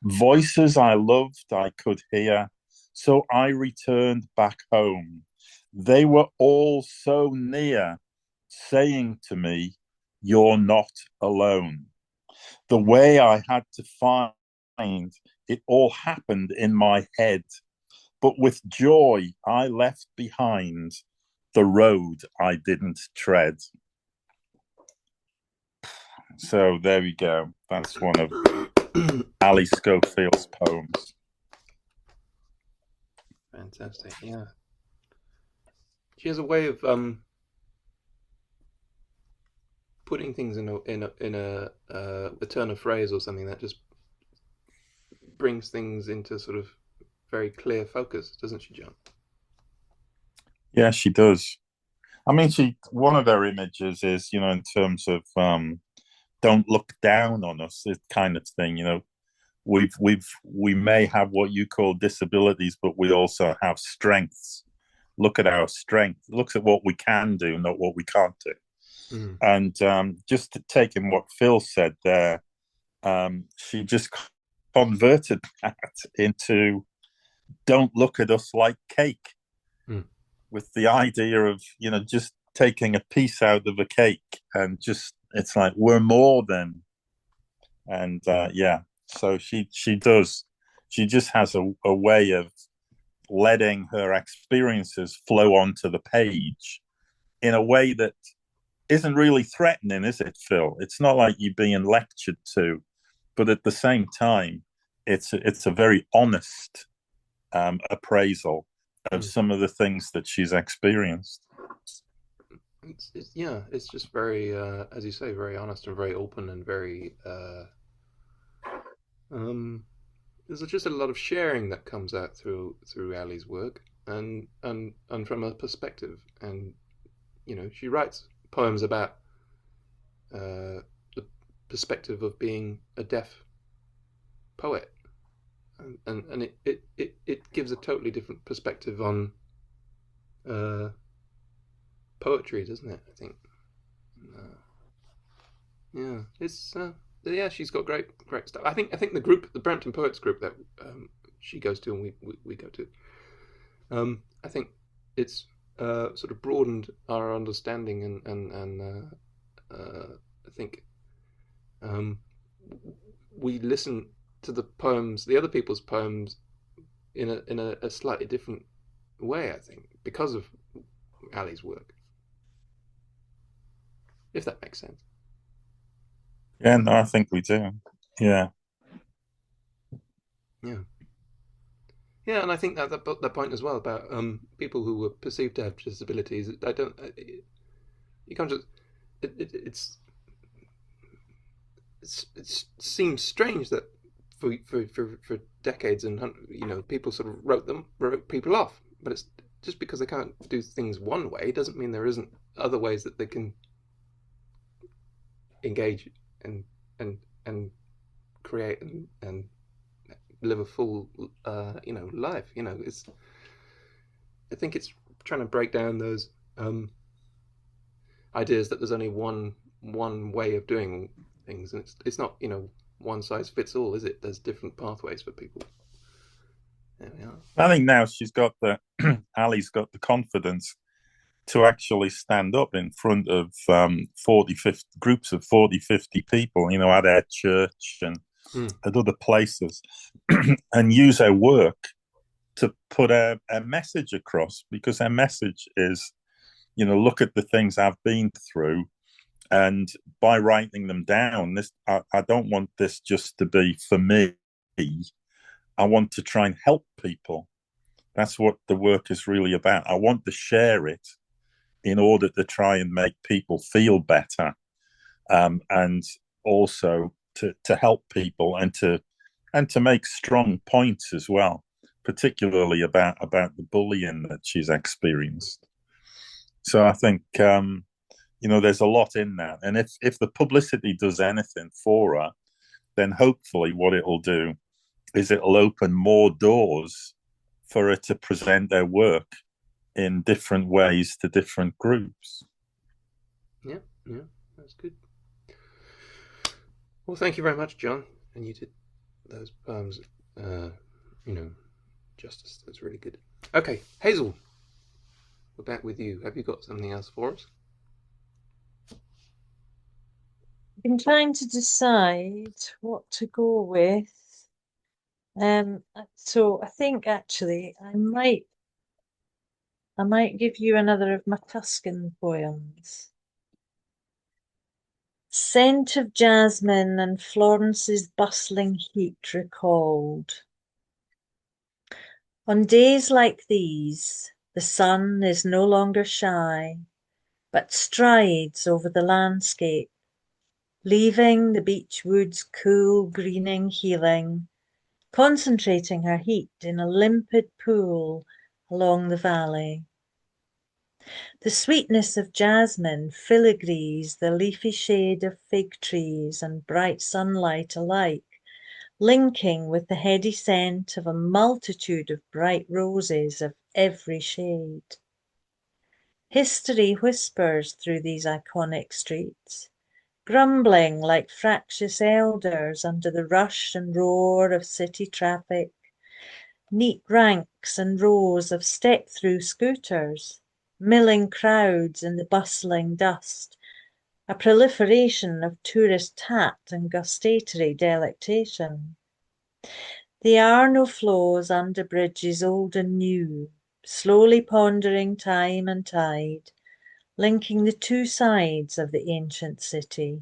Voices I loved I could hear, so I returned back home. They were all so near, saying to me, "You're not alone." The way I had to find it all happened in my head, but with joy I left behind the road I didn't tread. So there we go. That's one of Ali Schofield's poems. Fantastic, yeah. She has a way of putting things in a turn of phrase or something that just brings things into sort of very clear focus, doesn't she, John? Yeah, she does. I mean, one of her images is, in terms of don't look down on us, this kind of thing. We may have what you call disabilities, but we also have strengths. Look at our strength. Looks at what we can do, not what we can't do. Mm. And just to take in what Phil said there, she just converted that into "don't look at us like cake," with the idea of just taking a piece out of a cake and just it's like we're more than. And yeah, so she just has a way of letting her experiences flow onto the page in a way that isn't really threatening, is it, Phil? It's not like you're being lectured to, but at the same time, it's a very honest appraisal of some of the things that she's experienced. It's just very, as you say, very honest and very open and very. There's just a lot of sharing that comes out through Ali's work, and from a perspective, and she writes poems about the perspective of being a deaf poet, and it gives a totally different perspective on poetry, doesn't it? I think. Yeah, it's yeah. She's got great stuff. I think the group, the Brampton Poets group that she goes to and we go to. I think it's sort of broadened our understanding and I think we listen to the poems, the other people's poems, in a slightly different way. I think because of Ali's work, if that makes sense. Yeah, no, I think we do. Yeah. Yeah. Yeah, and I think that point as well about people who were perceived to have disabilities. I don't. You can't just. It seems strange that for decades and people sort of wrote people off. But it's just because they can't do things one way doesn't mean there isn't other ways that they can engage and create and live a full life. It's. I think it's trying to break down those ideas that there's only one way of doing things, and it's not one size fits all, is it? There's different pathways for people. There we are. I think now she's got Ali's got the confidence to actually stand up in front of 50 groups of 40, 50 people, at our church and at other places, and use her work to put a message across, because her message is, look at the things I've been through, And by writing them down, I don't want this just to be for me. I want to try and help people. That's what the work is really about. I want to share it in order to try and make people feel better, and also to help people and to make strong points as well, particularly about the bullying that she's experienced. So I think there's a lot in that, and if the publicity does anything for her, then hopefully what it'll do is it'll open more doors for her to present their work in different ways to different groups. Yeah, that's good. Well, thank you very much, John. And you did those poems, justice. That's really good. Okay, Hazel, we're back with you. Have you got something else for us? I've been trying to decide what to go with. So I think actually I might give you another of my Tuscan poems. Scent of jasmine and Florence's bustling heat recalled. On days like these, the sun is no longer shy, but strides over the landscape, leaving the beech woods cool, greening, healing, concentrating her heat in a limpid pool along the valley. The sweetness of jasmine filigrees the leafy shade of fig trees and bright sunlight alike, linking with the heady scent of a multitude of bright roses of every shade. History whispers through these iconic streets, grumbling like fractious elders under the rush and roar of city traffic, neat ranks and rows of step-through scooters, milling crowds in the bustling dust, a proliferation of tourist tat and gustatory delectation. The Arno flows under bridges old and new, slowly pondering time and tide, linking the two sides of the ancient city,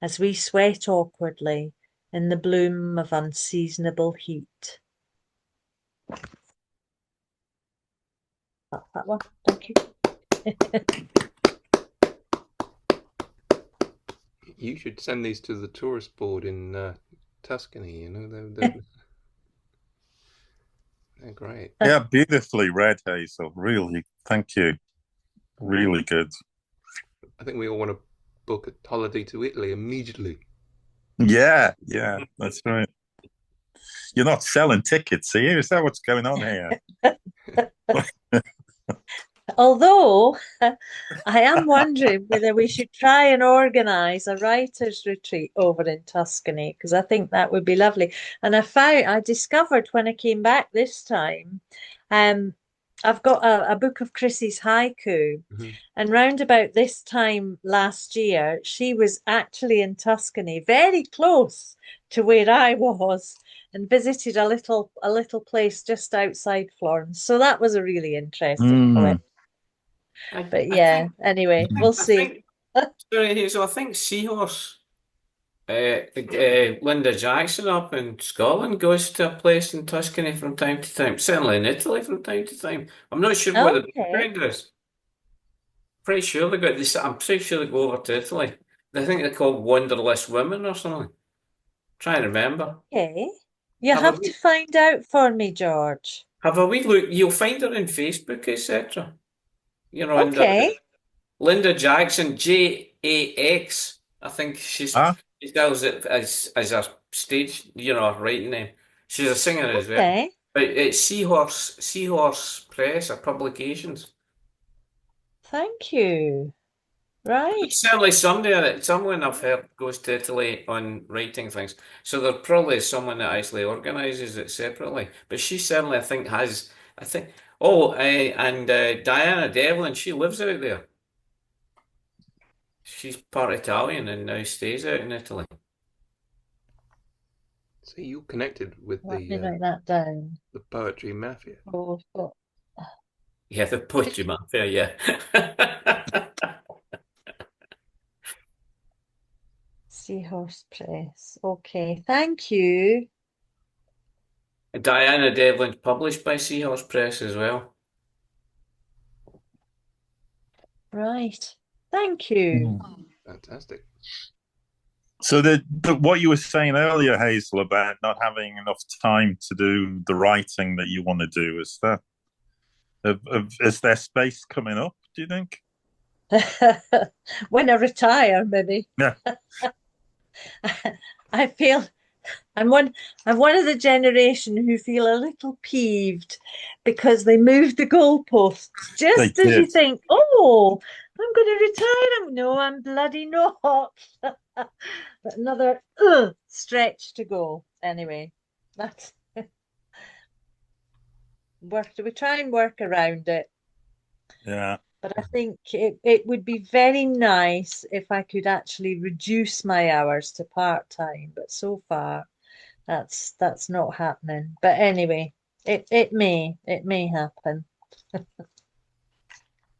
as we sweat awkwardly in the bloom of unseasonable heat. That's that one. Thank you. You should send these to the tourist board in Tuscany. They're great. Yeah, beautifully read, Hazel. Really, thank you. Really good. I think we all want to book a holiday to Italy immediately. Yeah, that's right. You're not selling tickets, are you? Is that what's going on here? Although I am wondering whether we should try and organise a writer's retreat over in Tuscany, because I think that would be lovely. And I discovered when I came back this time, I've got a book of Chrissy's haiku, and round about this time last year, she was actually in Tuscany, very close to where I was, and visited a little place just outside Florence. So that was a really interesting poem. But yeah, anyway, we'll see. Sorry, Hazel, I think Seahorse, Linda Jackson up in Scotland goes to a place in Tuscany from time to time, certainly in Italy from time to time. I'm not sure what the background is. Pretty sure I'm pretty sure they go over to Italy. I think they're called Wanderlust Women or something. Try and remember. Okay. You have to find out for me, George. Have a wee look. You'll find her on Facebook, etc. Okay. Linda Jackson, JAX. I think she does it as a stage, a writing name. She's a singer as well. But it's Seahorse Press or Publications. Thank you. Right. It's certainly someone I've heard goes to Italy on writing things. So there probably is someone that actually organises it separately. But she certainly, I think, and Diana Devlin, she lives out there. She's part Italian and now stays out in Italy. So you connected with Let me write that down. The poetry mafia. Yeah, the poetry mafia, yeah. Seahorse Press. Okay, thank you. Diana Devlin's published by Seahorse Press as well. Right. Thank you. Fantastic. So what you were saying earlier, Hazel, about not having enough time to do the writing that you want to do, is there space coming up, do you think? When I retire, maybe. Yeah. I feel I'm one of the generation who feel a little peeved because they moved the goalposts just They as you did. think, oh, I'm going to retire. No, I'm bloody not. But another stretch to go. Anyway, that's we try and work around it. Yeah. But I think it would be very nice if I could actually reduce my hours to part-time. But so far, that's not happening. But anyway, it may happen.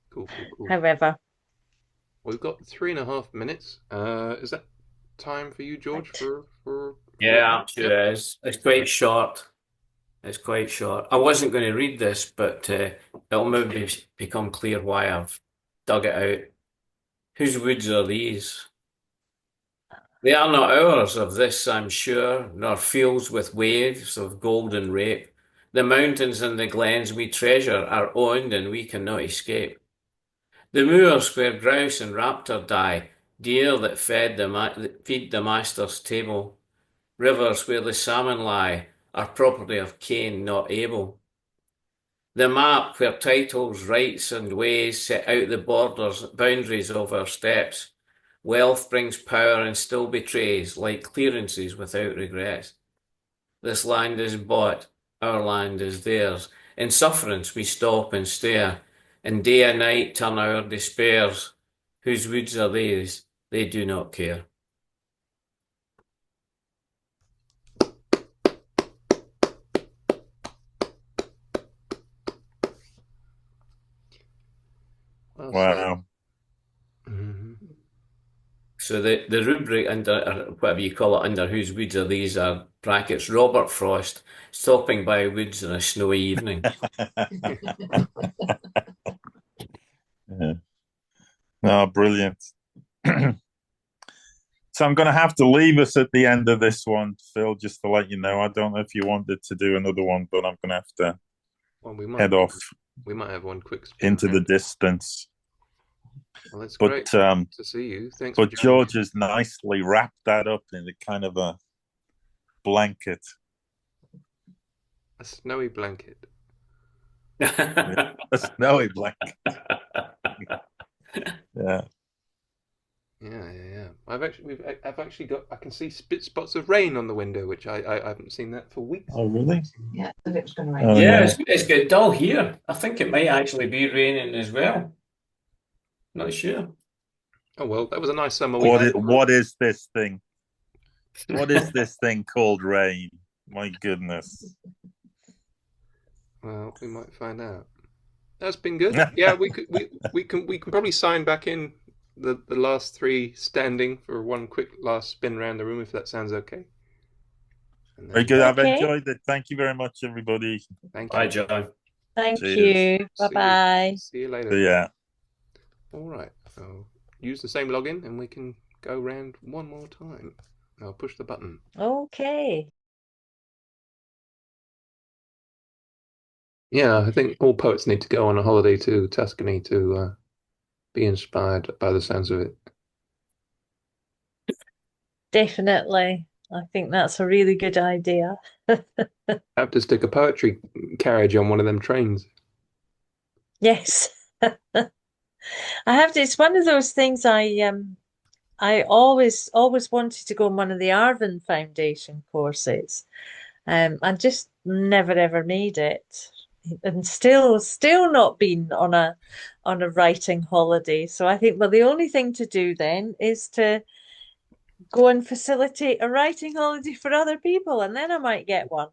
Cool. However, We've got 3.5 minutes. Is that time for you, George? For Yeah, I'm sure it is. It's quite short. It's quite short. I wasn't going to read this, but it'll maybe become clear why I've dug it out. Whose woods are these? They are not ours, of this I'm sure, nor fields with waves of golden rape. The mountains and the glens we treasure are owned and we cannot escape. The moors where grouse and raptor die, deer that feed the master's table, rivers where the salmon lie, are property of Cain, not Abel. The map where titles, rights, and ways set out the boundaries of our steps. Wealth brings power and still betrays, like clearances without regrets. This land is bought, our land is theirs. In sufferance we stop and stare, and day and night turn our despairs. Whose woods are these? They do not care. Wow. Mm-hmm. So the rubric under, or whatever you call it, under whose woods are these, are brackets Robert Frost stopping by woods on a snowy evening. Yeah. No, brilliant. So I'm going to have to leave us at the end of this one, Phil, just to let you know. I don't know if you wanted to do another one, but I'm going to have to head off. We might have one quick into the distance. Well, that's great to see you. Thanks. But George has nicely wrapped that up in a kind of a blanket. A snowy blanket. A snowy blanket. Yeah. Yeah. I've actually got. I can see spots of rain on the window, which I haven't seen that for weeks. Oh, really? Yeah, it's going to rain. Oh, yeah, it's got dull here. I think it might actually be raining as well. Not sure. Oh well, that was a nice summer week. What is this thing? What is this thing called rain? My goodness. Well, we might find out. That's been good. Yeah, we can probably sign back in the last three standing for one quick last spin around the room, if that sounds okay. Very good. I've enjoyed it. Thank you very much, everybody. Thank you. Bye, John. Thank you. Bye-bye. See you later. Yeah. All right. So use the same login and we can go round one more time. I'll push the button. Okay. Yeah, I think all poets need to go on a holiday to Tuscany to be inspired by the sounds of it. Definitely. I think that's a really good idea. Have to stick a poetry carriage on one of them trains. Yes. I have to, it's one of those things I always wanted to go on one of the Arvin Foundation courses. I just never ever made it. And still not been on a writing holiday. So I think, well, the only thing to do then is to go and facilitate a writing holiday for other people, and then I might get one.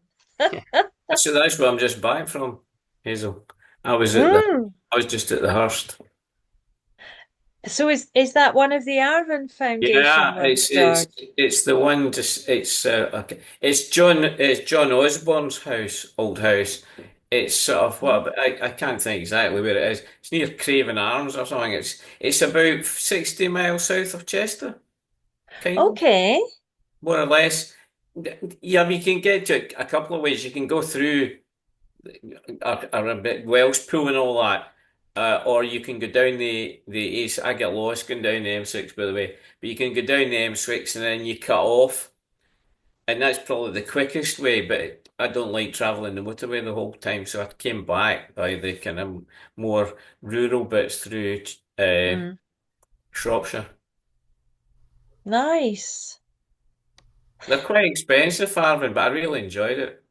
So that's where I'm just back from, Hazel. I was just at the Hearst. So is that one of the Arvin Foundation Yeah, ones, George? it's the one. Just it's okay. It's John Osborne's house, old house. It's sort of what I can't think exactly where it is. It's near Craven Arms or something. It's about 60 miles south of Chester, kind of, Okay. more or less. Yeah, you can get to it a couple of ways. You can go through a bit Welsh pool and all that. Or you can go down the east. I get lost going down the M6, by the way. But you can go down the M6 and then you cut off, and that's probably the quickest way. But I don't like traveling the motorway the whole time, so I came back by the kind of more rural bits through Mm, Shropshire. nice. They're quite expensive, Arvin, but I really enjoyed it.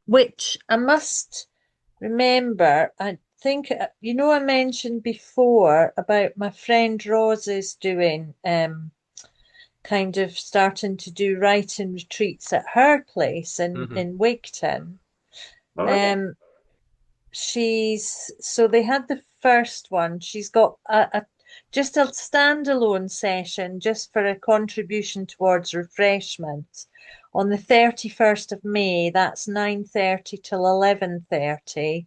Which I must remember. I think I mentioned before about my friend Rose's doing kind of starting to do writing retreats at her place Hmm. in Wigton. All right. Um, she's so they had the first one. She's got a just a standalone session just for a contribution towards refreshments on the 31st of May. That's 9:30 till 11:30.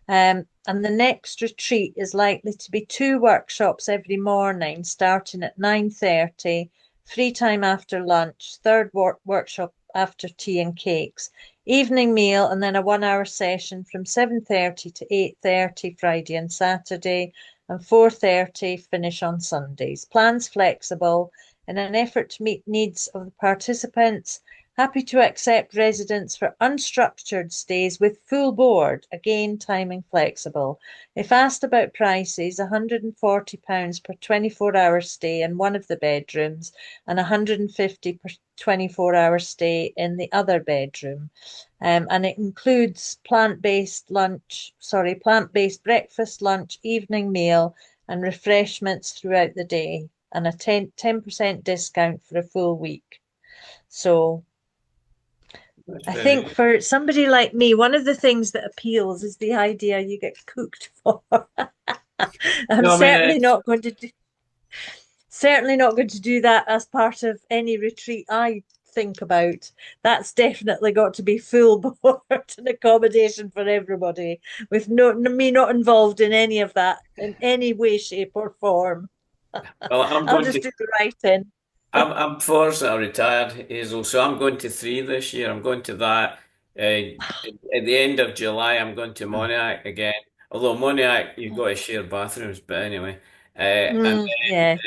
And the next retreat is likely to be two workshops every morning, starting at 9:30, free time after lunch, third workshop after tea and cakes, evening meal, and then a 1 hour session from 7:30 to 8:30 Friday and Saturday, and 4:30 finish on Sundays. Plans flexible in an effort to meet needs of the participants. Happy to accept residents for unstructured stays with full board, again timing flexible. If asked about prices, £140 per 24-hour stay in one of the bedrooms and £150 per 24-hour stay in the other bedroom. And it includes plant-based breakfast, lunch, evening meal, and refreshments throughout the day, and a 10% discount for a full week. So That's I very think good. for somebody like me, one of the things that appeals is the idea you get cooked for. I'm No, I mean, certainly not going to do that as part of any retreat I think about. That's definitely got to be full board and accommodation for everybody, with me not involved in any of that in any way, shape, or form. well, I'll just do the writing. I'm fortunately retired, Hazel, so I'm going to three this year. I'm going to that at the end of July. I'm going to Moniac again. Although Moniac, you've got to share bathrooms, but anyway. And Yeah.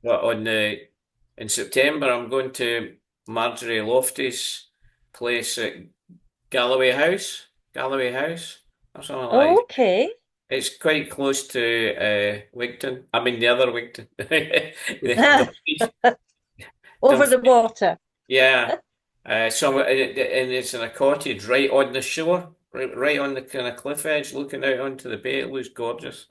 but on the in September, I'm going to Marjorie Lofty's place at Galloway House, or something like that. Okay. It's quite close to Wigton. I mean, the other Wigton. The Over the Dumfries. water. Yeah. And it's in a cottage right on the shore, right on the kind of cliff edge, looking out onto the bay. It looks gorgeous.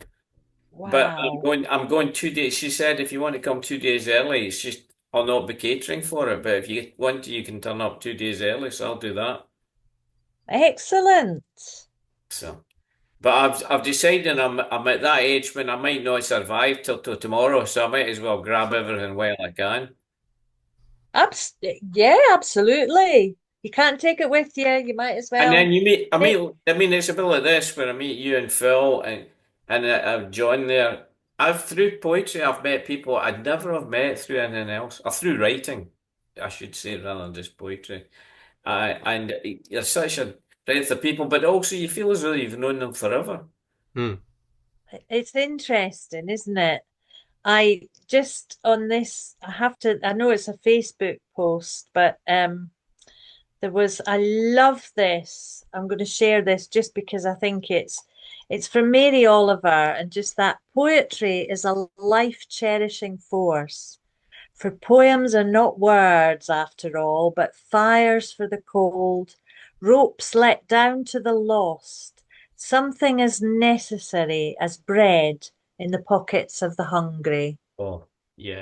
But Wow. I'm going 2 days. She said if you want to come 2 days early, it's just I'll not be catering for it. But if you want to, you can turn up 2 days early. So I'll do that. Excellent. So, but I've decided I'm at that age when I might not survive till tomorrow. So I might as well grab everything while I can. Yeah, absolutely. You can't take it with you. You might as And then well I take. mean, it's a bit like this where I meet you and Phil and John there. I've through poetry, I've met people I'd never have met through anything else, or through writing, I should say, rather than just poetry. And you're such a breadth of people, but also you feel as though you've known them forever. Hmm. It's interesting, isn't it? I just on this, I know it's a Facebook post, but I love this. I'm going to share this just because I think it's from Mary Oliver, and just that poetry is a life cherishing force. For poems are not words after all, but fires for the cold, ropes let down to the lost, something as necessary as bread in the pockets of the hungry. Oh,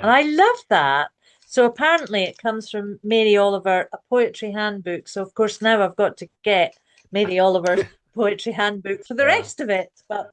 And yeah. I love that. So apparently it comes from Mary Oliver, a poetry handbook. So of course now I've got to get Mary Oliver's poetry handbook for the Yeah. rest of it. But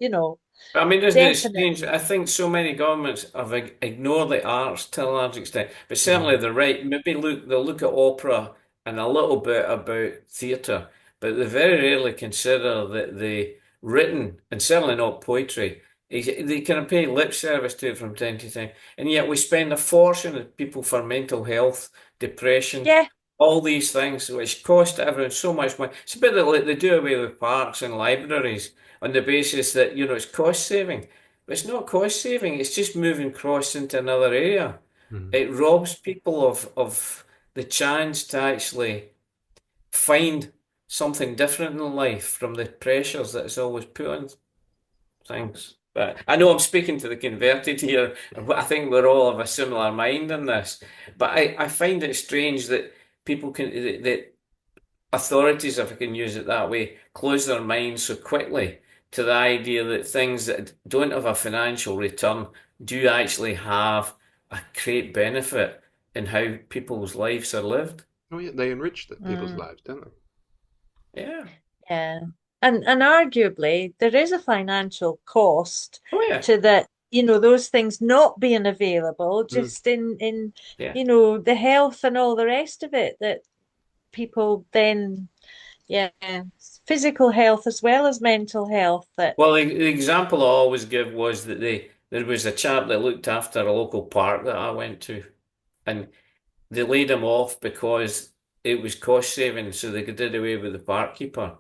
I mean, isn't it strange? Definitely. I think so many governments have ignored the arts to a large extent, but certainly they're right. Maybe they'll look at opera and a little bit about theatre, but they very rarely consider that the written, and certainly not poetry, they kind of pay lip service to it from time to time. And yet we spend a fortune on people for mental health, depression, Yeah, all these things, which cost everyone so much money. It's a bit like they do away with parks and libraries on the basis that, it's cost saving. But it's not cost saving, it's just moving costs into another area. It robs people of the chance to actually find something different in life from the pressures that it's always put on things. But I know I'm speaking to the converted here. I think we're all of a similar mind in this. But I find it strange that people that authorities, if I can use it that way, close their minds so quickly to the idea that things that don't have a financial return do actually have a great benefit in how people's lives are lived. Oh yeah, they enrich people's mm, lives, don't they? yeah. And arguably there is a financial cost Oh yeah, to that, those things not being available, Mm. just in yeah. the health and all the rest of it that people then, yeah, physical health as well as mental health that, Well, the example I always give was that there was a chap that looked after a local park that I went to, and they laid him off because it was cost saving, so they did away with the park keeper.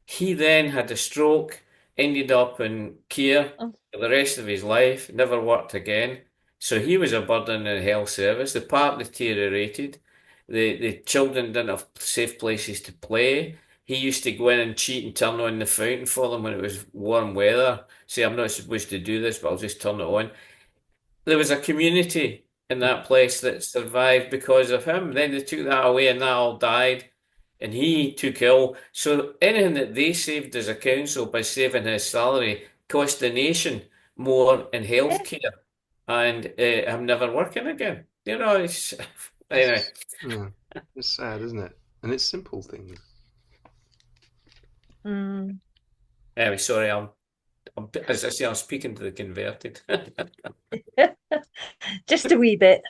He then had a stroke, ended up in care oh, for the rest of his life, never worked again. So he was a burden in the health service. The park deteriorated. The children didn't have safe places to play. He used to go in and cheat and turn on the fountain for them when it was warm weather. Say, I'm not supposed to do this, but I'll just turn it on. There was a community in that place that survived because of him. Then they took that away and that all died and he took ill. So anything that they saved as a council by saving his salary cost the nation more in yeah, healthcare, and I'm never working again. It's anyway. Yeah, it's sad, isn't it? And it's simple things. mm. Anyway, sorry, as I say, I'm speaking to the converted. Just a wee bit.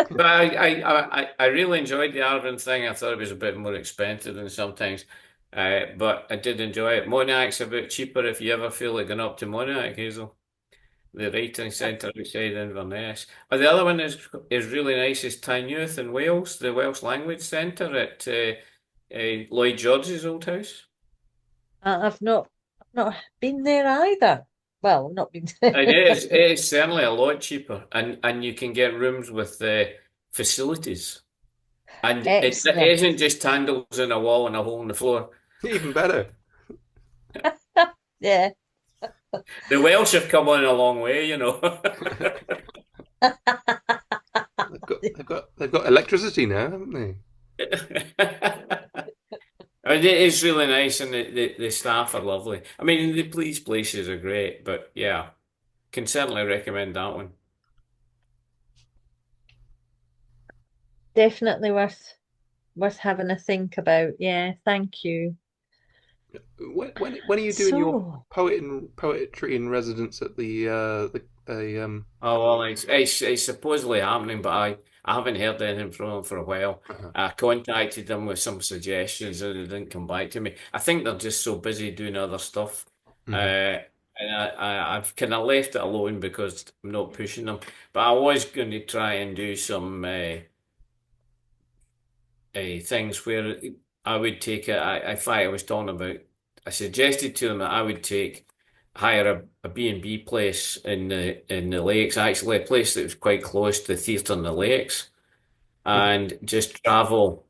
But I really enjoyed the Arvin thing. I thought it was a bit more expensive than sometimes. But I did enjoy it. Monarch's a bit cheaper if you ever feel like going up to Monarch, Hazel. The writing centre outside Inverness. Oh, the other one is really nice is Tynemouth in Wales, the Welsh Language Centre at Lloyd George's old house. I've not been there either. Well, not been It is certainly a lot cheaper, and you can get rooms with facilities. And it excellent. isn't just candles in a wall and a hole in the floor. Even better. Yeah. The Welsh have come on a long way. They've got electricity now, haven't they? I mean, it is really nice, and the staff are lovely. I mean, these places are great, but yeah, can certainly recommend that one. Definitely worth having a think about. Yeah, thank you. When are you doing your So, poetry in residence at the Oh well, it's supposedly happening, but I haven't heard anything from them for a while. uh, I contacted them with some suggestions, and they didn't come back to me. I think they're just so busy doing other stuff. mhm. Uh, and I've kind of left it alone because I'm not pushing them. But I was going to try and do some things where I would take it. In fact, I was talking about. I suggested to them that I would hire a B&B place in the lakes. Actually, a place that was quite close to the theatre in the lakes, and just travel,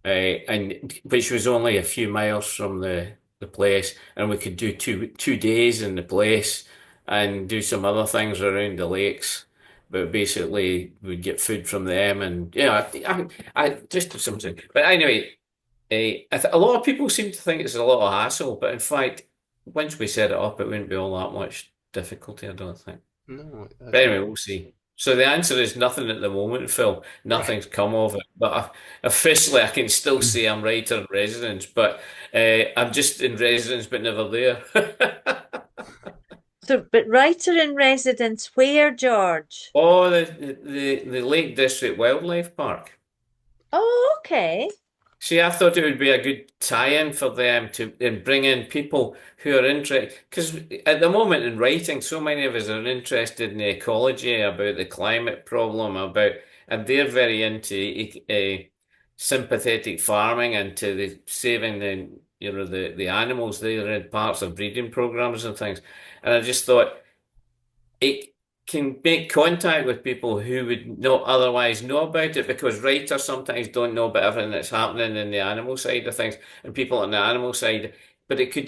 and which was only a few miles from the place, and we could do two days in the place and do some other things around the lakes. But basically, we'd get food from them, and I just do something. But anyway, a lot of people seem to think it's a lot of hassle, but in fact, once we set it up, it wouldn't be all that much difficulty, I don't think. No, But anyway, we'll see. So the answer is nothing at the moment, Phil. Nothing's come of it. But officially, I can still say I'm writer in residence, but I'm just in residence, but never there. So, but writer in residence where, George? Oh, the Lake District Wildlife Park. Oh, okay. See, I thought it would be a good tie-in for them to and bring in people who are interested. Because at the moment in writing, so many of us are interested in the ecology, about the climate problem, and they're very into sympathetic farming and to the saving the animals. They're in parts of breeding programs and things. And I just thought it can make contact with people who would not otherwise know about it because writers sometimes don't know about everything that's happening in the animal side of things and people on the animal side. But it could,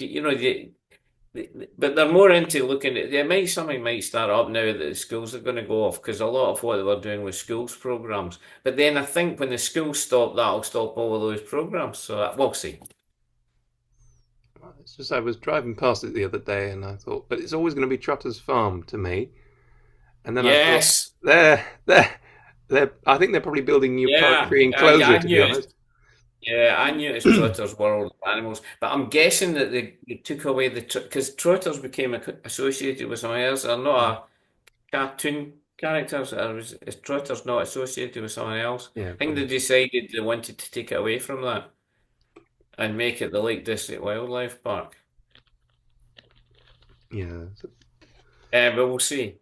but they're more into looking at, something might start up now that the schools are going to go off because a lot of what they were doing was schools programs. But then I think when the schools stop, that'll stop all of those programs. So we'll see. It's just I was driving past it the other day and I thought, but it's always going to be Trotter's Farm to me. And then Yes. I thought, I think they're probably building new poetry enclosure, to be honest. Yeah, I knew it was Trotter's World of Animals, but I'm guessing that they took away because Trotters became associated with something else. They're not a cartoon characters. Is Trotters not associated with something else? Yeah, I think they decided they wanted to take it away from that and make it the Lake District Wildlife Park. Yeah. But we'll see.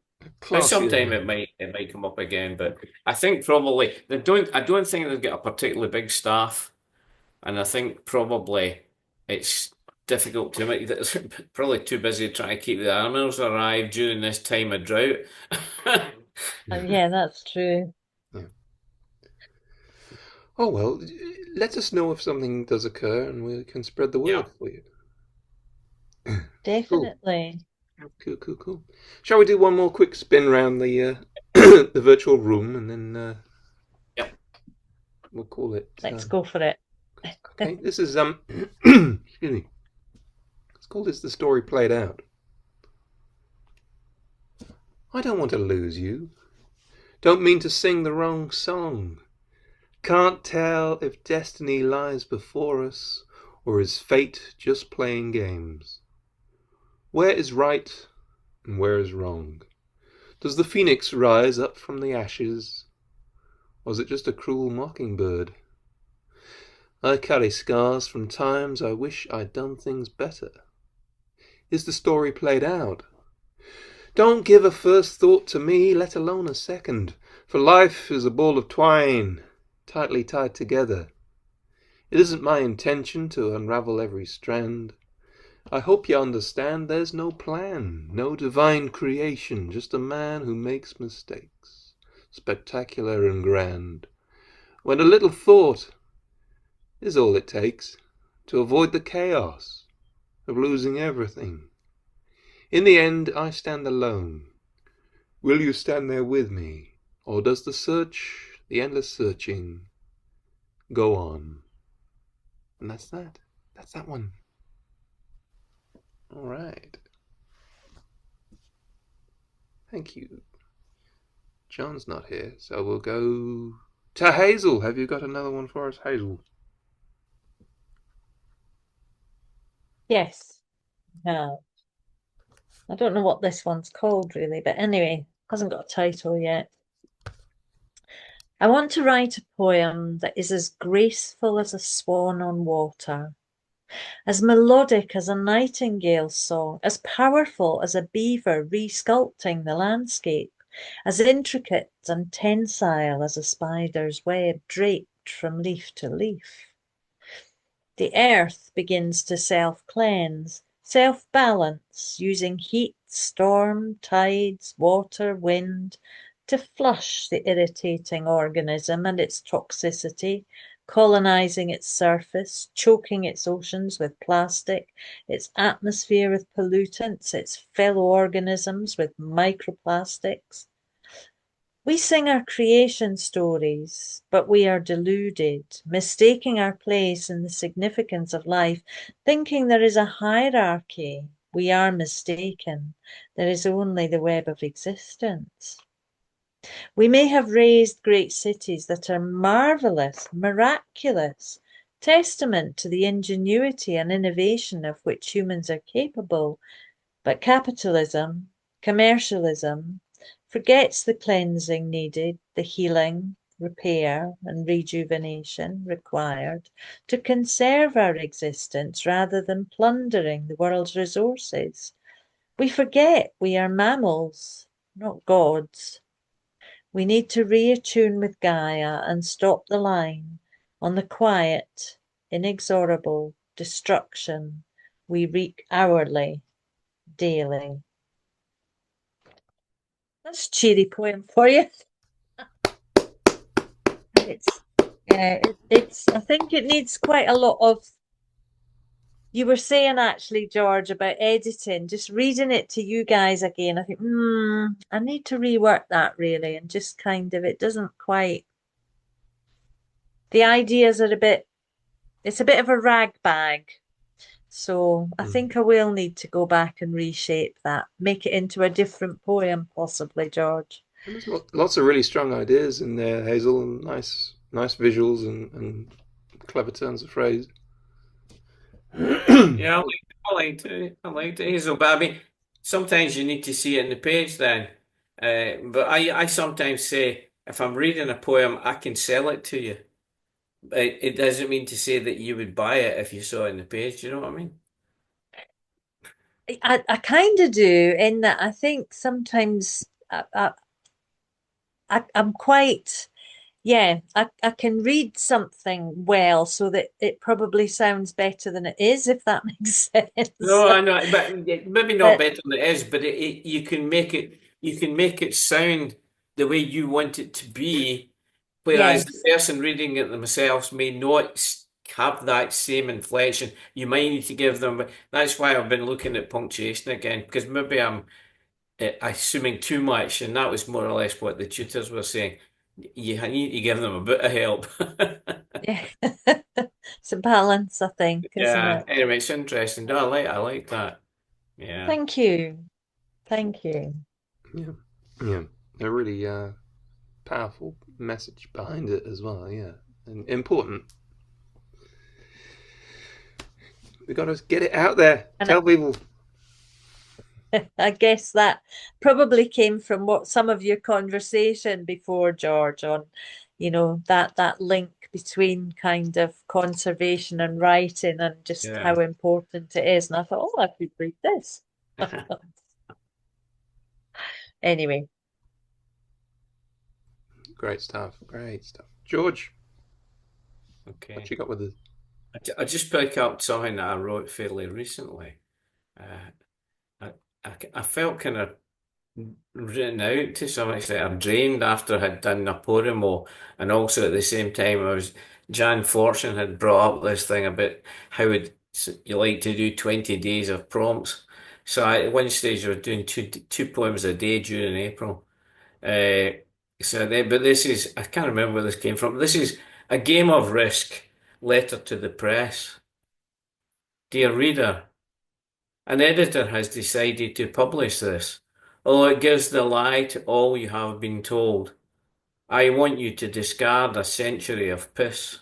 But sometime it might come up again. But I think probably I don't think they've got a particularly big staff. And I think probably it's difficult to make probably too busy trying to keep the animals alive during this time of drought. Yeah, that's true. Yeah. Oh well, let us know if something does occur and we can spread the word for you. Definitely. Cool. Shall we do one more quick spin around the the virtual room and then we'll call it. Let's go for it. Okay, this is excuse me. Let's call this The Story Played Out. I don't want to lose you. Don't mean to sing the wrong song. Can't tell if destiny lies before us or is fate just playing games. Where is right and where is wrong? Does the phoenix rise up from the ashes? Or is it just a cruel mockingbird? I carry scars from times I wish I'd done things better. Is the story played out? Don't give a first thought to me, let alone a second, for life is a ball of twine, tightly tied together. It isn't my intention to unravel every strand. I hope you understand there's no plan, no divine creation, just a man who makes mistakes, spectacular and grand. When a little thought is all it takes to avoid the chaos of losing everything. In the end, I stand alone. Will you stand there with me, or does the search, the endless searching, go on? And that's that. That's that one. All right. Thank you. John's not here, so we'll go to Hazel. Have you got another one for us, Hazel? Yes. No. I don't know what this one's called really, but anyway, hasn't got a title yet. I want to write a poem that is as graceful as a swan on water, as melodic as a nightingale's song, as powerful as a beaver resculpting the landscape, as intricate and tensile as a spider's web draped from leaf to leaf. The earth begins to self-cleanse, self-balance, using heat, storm, tides, water, wind to flush the irritating organism and its toxicity, colonizing its surface, choking its oceans with plastic, its atmosphere with pollutants, its fellow organisms with microplastics. We sing our creation stories, but we are deluded, mistaking our place in the significance of life, thinking there is a hierarchy. We are mistaken. There is only the web of existence. We may have raised great cities that are marvelous, miraculous, testament to the ingenuity and innovation of which humans are capable, but capitalism, commercialism, forgets the cleansing needed, the healing, repair, and rejuvenation required to conserve our existence rather than plundering the world's resources. We forget we are mammals, not gods. We need to reattune with Gaia and stop the line on the quiet, inexorable destruction we wreak hourly, daily. That's a cheery poem for you. It's I think it needs quite a lot of, you were saying actually, George, about editing, just reading it to you guys again. I think, I need to rework that really, and just kind of, it doesn't quite, the ideas are it's a bit of a rag bag. So I think I will need to go back and reshape that, make it into a different poem, possibly, George. And there's lots of really strong ideas in there, Hazel, and nice visuals and clever turns of phrase. Yeah, I liked it, Hazel. But I mean, sometimes you need to see it in the page then. But I sometimes say, if I'm reading a poem, I can sell it to you. It doesn't mean to say that you would buy it if you saw it in the page. Do you know what I mean? I kind of do, in that I think sometimes I'm quite, yeah, I can read something well so that it probably sounds better than it is, if that makes sense. No, I know, but maybe not But better than it is. But you can make it sound the way you want it to be. Whereas the yes, person reading it themselves may not have that same inflection. You might need to give them. That's why I've been looking at punctuation again, because maybe I'm assuming too much, and that was more or less what the tutors were saying. You need to give them a bit of help. yeah. It's a balance, I think, isn't Yeah. it? Anyway, it's interesting. No, I like that. Yeah. Thank you. Thank you. Yeah, yeah, a really powerful message behind it as well. Yeah, and important. We got to get it out there. And Tell people. I guess that probably came from what some of your conversation before, George, on, that link between kind of conservation and writing and just Yeah. how important it is. And I thought, oh, I could read this. Anyway, Great stuff. Great stuff. George, Okay. what you got with it? I just pick up something that I wrote fairly recently. I felt kind of written out to some extent. I'm drained after I had done Naporimo, and also at the same time, Jan Fortune had brought up this thing about how you like to do 20 days of prompts. So at one stage, I was doing two poems a day during April. But this is, I can't remember where this came from. This is a game of risk, letter to the press. Dear reader, an editor has decided to publish this, although it gives the lie to all you have been told. I want you to discard a century of piss.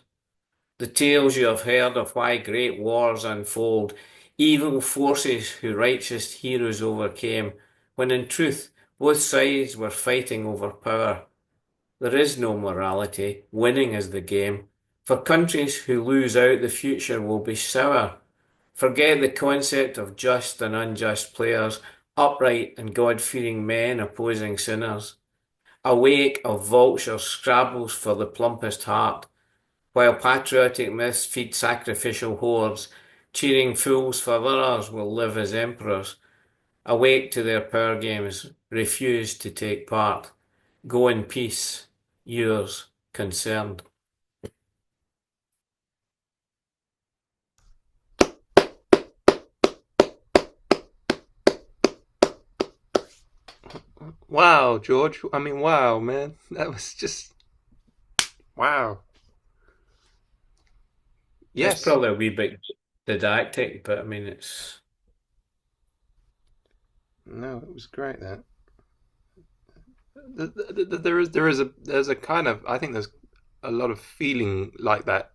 The tales you have heard of why great wars unfold, evil forces who righteous heroes overcame, when in truth both sides were fighting over power. There is no morality, winning is the game. For countries who lose out, the future will be sour. Forget the concept of just and unjust players, upright and God-fearing men opposing sinners. A wake of vultures scrabbles for the plumpest heart, while patriotic myths feed sacrificial hordes, cheering fools for others will live as emperors. Awake to their power games, refuse to take part. Go in peace, yours, concerned. Wow, George. I mean, wow, man. That was just wow. Yes. It's probably a wee bit didactic, but I mean, it's. No, it was great. That There's a kind of, I think there's a lot of feeling like that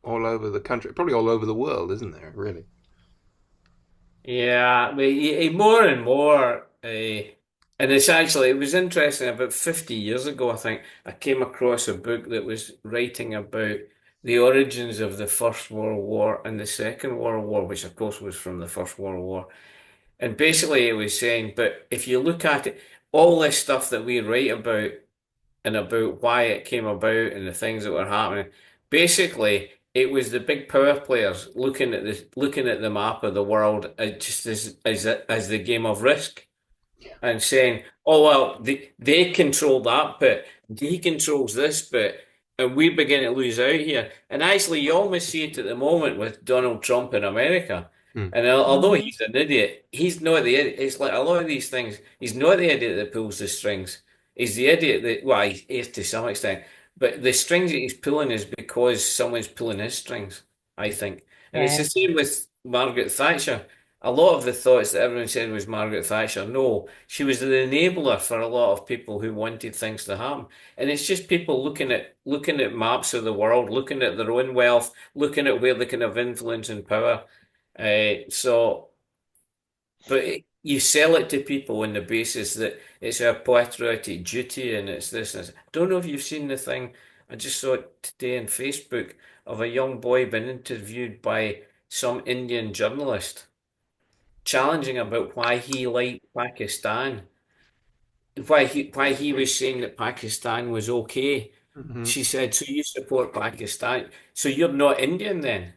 all over the country, probably all over the world, isn't there? Really? Yeah, but more and more, and it's actually, it was interesting. About 50 years ago, I think, I came across a book that was writing about the origins of the First World War and the Second World War, which of course was from the First World War. And basically it was saying, but if you look at it, all this stuff that we write about and about why it came about and the things that were happening. Basically, it was the big power players looking at the map of the world just as the game of Risk and saying, "Oh well, they control that bit, he controls this bit." And we begin to lose out here. And actually, you almost see it at the moment with Donald Trump in America. Hmm. And although he's an idiot, he's not the idiot. It's like a lot of these things. He's not the idiot that pulls the strings. He's the idiot that, well, he is to some extent. But the strings that he's pulling is because someone's pulling his strings, I think. And it's Yeah. the same with Margaret Thatcher. A lot of the thoughts that everyone said was Margaret Thatcher. No, she was an enabler for a lot of people who wanted things to happen. And it's just people looking at maps of the world, looking at their own wealth, looking at where they can have influence and power. But you sell it to people on the basis that it's a patriotic duty and it's this and this. I don't know if you've seen the thing. I just saw it today on Facebook of a young boy being interviewed by some Indian journalist challenging about why he liked Pakistan, why he was saying that Pakistan was okay. Hmm. She said, "So you support Pakistan? So you're not Indian then?"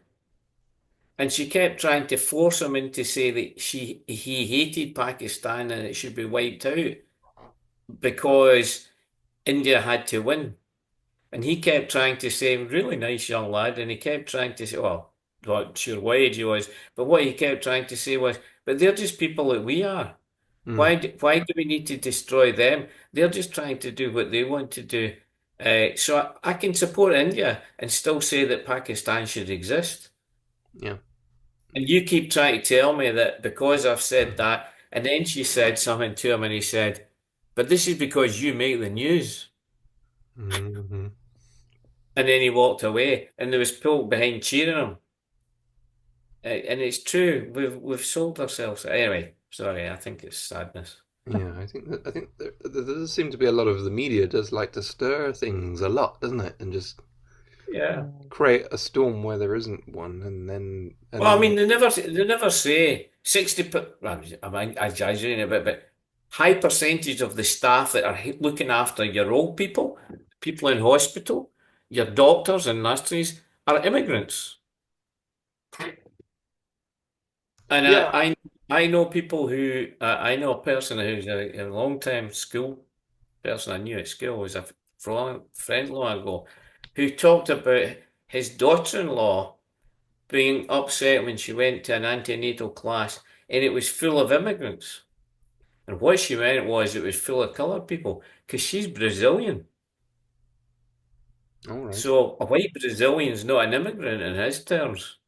And she kept trying to force him into say that he hated Pakistan and it should be wiped out because India had to win. And he kept trying to say, really nice young lad, and he kept trying to say, well, not sure what age he was, but what he kept trying to say was, but they're just people that we are. Hmm. Why do we need to destroy them? They're just trying to do what they want to do. So I can support India and still say that Pakistan should exist. Yeah. And you keep trying to tell me that because I've said that, and then she said something to him and he said, but this is because you make the news. Hmm. And then he walked away and there was people behind cheering him. And it's true, we've sold ourselves. Anyway, sorry, I think it's sadness. Yeah, I think there does seem to be a lot of the media does like to stir things a lot, doesn't it? And just Yeah. Mm. create a storm where there isn't one, and then Well, I mean, they never say 60. Well, I mean, I exaggerate a bit, but high percentage of the staff that are looking after your old people in hospital, your doctors and nurses are immigrants. And yeah. I know people who I know a person who's a long time school person I knew at school was a friend long ago who talked about his daughter-in-law being upset when she went to an antenatal class and it was full of immigrants. And what she meant was it was full of colored people because she's Brazilian. All right. So a white Brazilian's not an immigrant in his terms.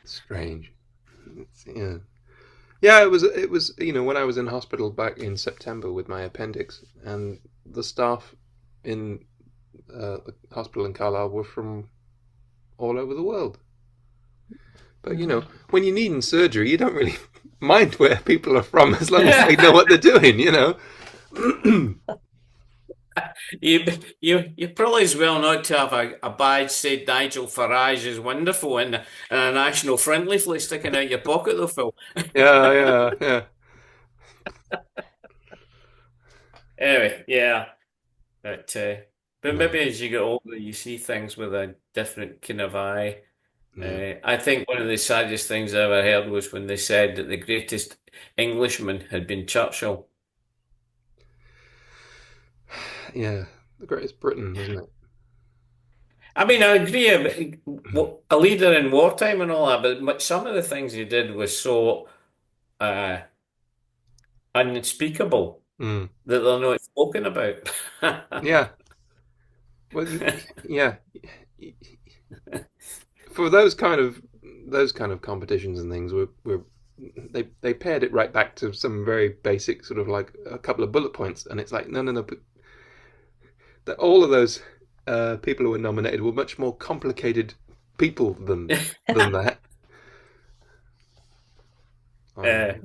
Strange. Yeah. Yeah, it was when I was in hospital back in September with my appendix, and the staff in the hospital in Carlisle were from all over the world. But when you're needing surgery, you don't really mind where people are from as long as they know what they're doing. You probably as well not to have a badge said Nigel Farage is wonderful and a national friendly flag sticking out your pocket though, Phil. Yeah, yeah, yeah. Anyway, yeah. But but No. maybe as you get older you see things with a different kind of eye. Yeah. I think one of the saddest things I ever heard was when they said that the greatest Englishman had been Churchill. Yeah. The Greatest Britain, wasn't it? I mean, I agree, a leader in wartime and all that, but some of the things he did was so uh, unspeakable Mm. that they're not spoken about. Yeah. Well, yeah. For those kind of competitions and things, we're they pared it right back to some very basic sort of like a couple of bullet points, and it's like no, but that all of those people who were nominated were much more complicated people than that. Yeah,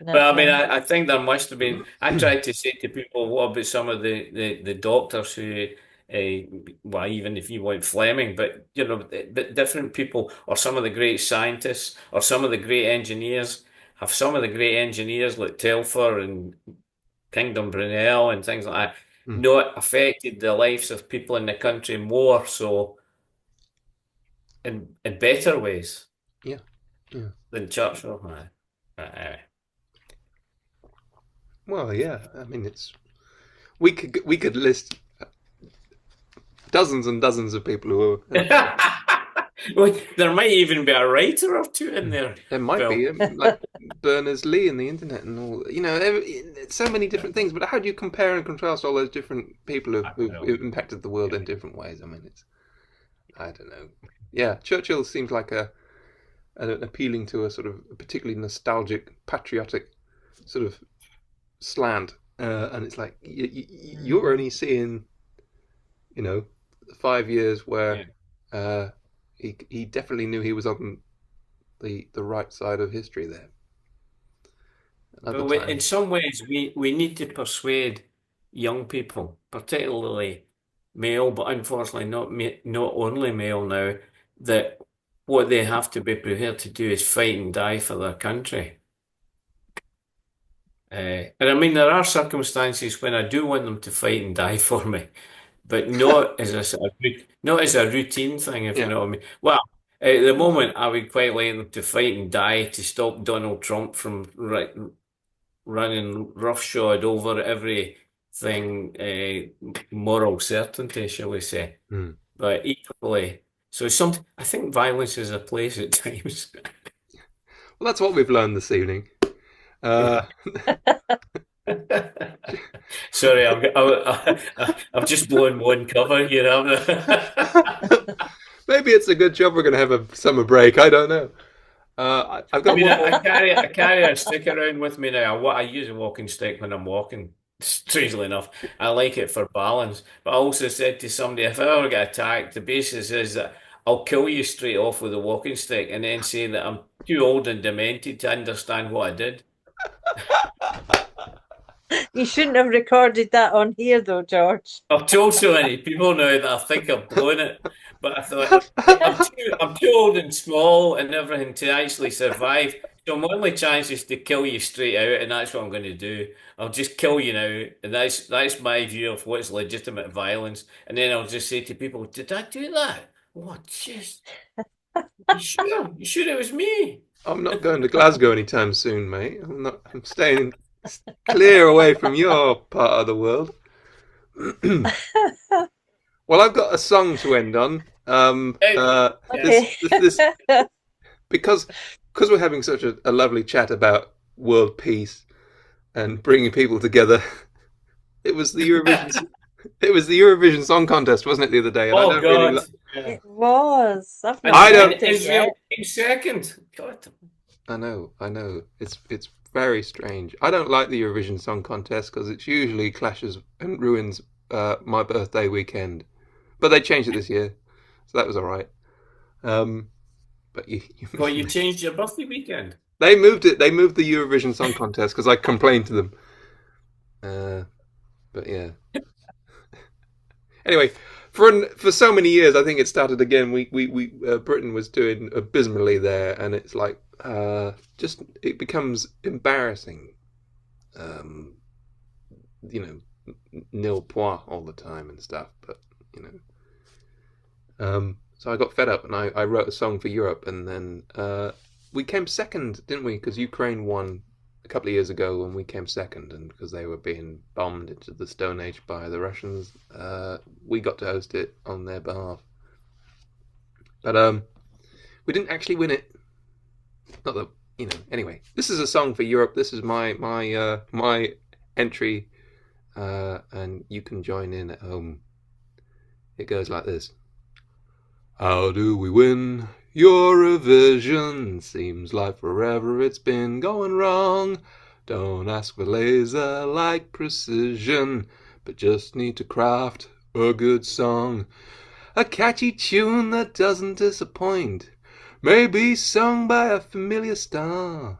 But I mean, definitely. I think there must have been. I tried to say to people, what about some of the doctors who, well, even if you want Fleming, but but different people, or some of the great scientists, or some of the great engineers. Have some of the great engineers like Telfer and Kingdom Brunel and things like that not affected the lives of people in the country more so in better ways Yeah. than Churchill? Anyway. Well, yeah. I mean, we could list dozens and dozens of people who are. Well, there might even be a writer or two in there. There might be like Berners-Lee and the internet and all. So many different things. But how do you compare and contrast all those different people who've impacted the world in different ways? I mean, I don't know. Yeah, Churchill seems like an appealing to a sort of a particularly nostalgic, patriotic sort of slant, and it's like you're only seeing, 5 years where he definitely knew he was on the right side of history there. In some ways, we need to persuade young people, particularly male, but unfortunately not only male now, that what they have to be prepared to do is fight and die for their country. And I mean, there are circumstances when I do want them to fight and die for me, but not as a routine thing, if you know what I mean. Well, at the moment, I would quite like them to fight and die to stop Donald Trump from running roughshod over everything, moral certainty, shall we say. But equally, I think violence is a place at times. Well, that's what we've learned this evening. Sorry, I've just blown one cover here. Maybe it's a good job we're going to have a summer break. I don't know. I've got. I carry a stick around with me now. I use a walking stick when I'm walking. Strangely enough, I like it for balance. But I also said to somebody, if I ever get attacked, the basis is that I'll kill you straight off with a walking stick, and then say that I'm too old and demented to understand what I did. You shouldn't have recorded that on here, though, George. I've told so many people now that I think I've blown it, but I thought I'm too old and small and everything to actually survive. So my only chance is to kill you straight out, and that's what I'm going to do. I'll just kill you now, and that's my view of what's legitimate violence. And then I'll just say to people, "Did I do that? What? Just you sure? You sure it was me?" I'm not going to Glasgow anytime soon, mate. I'm staying clear away from your part of the world. Well, I've got a song to end on. Because we're having such a lovely chat about world peace and bringing people together. It was the Eurovision. It was the Eurovision Song Contest, wasn't it, the other day? And Oh, God. It was. I don't. Israel came second. God. I know. It's very strange. I don't like the Eurovision Song Contest because it usually clashes and ruins my birthday weekend. But they changed it this year, so that was all right. But you changed your birthday weekend. They moved it. They moved the Eurovision Song Contest because I complained to them. But yeah. Anyway, for so many years, I think it started again. Britain was doing abysmally there, and it's like it becomes embarrassing. Nil point all the time and stuff. But so I got fed up, and I wrote a song for Europe, and then we came second, didn't we? Because Ukraine won a couple of years ago, and we came second, and because they were being bombed into the Stone Age by the Russians, we got to host it on their behalf. But we didn't actually win it. Not that Anyway, this is a song for Europe. This is my entry, and you can join in at home. It goes like this. How do we win Eurovision seems like forever it's been going wrong. Don't ask for laser-like precision, but just need to craft a good song. A catchy tune that doesn't disappoint, maybe sung by a familiar star.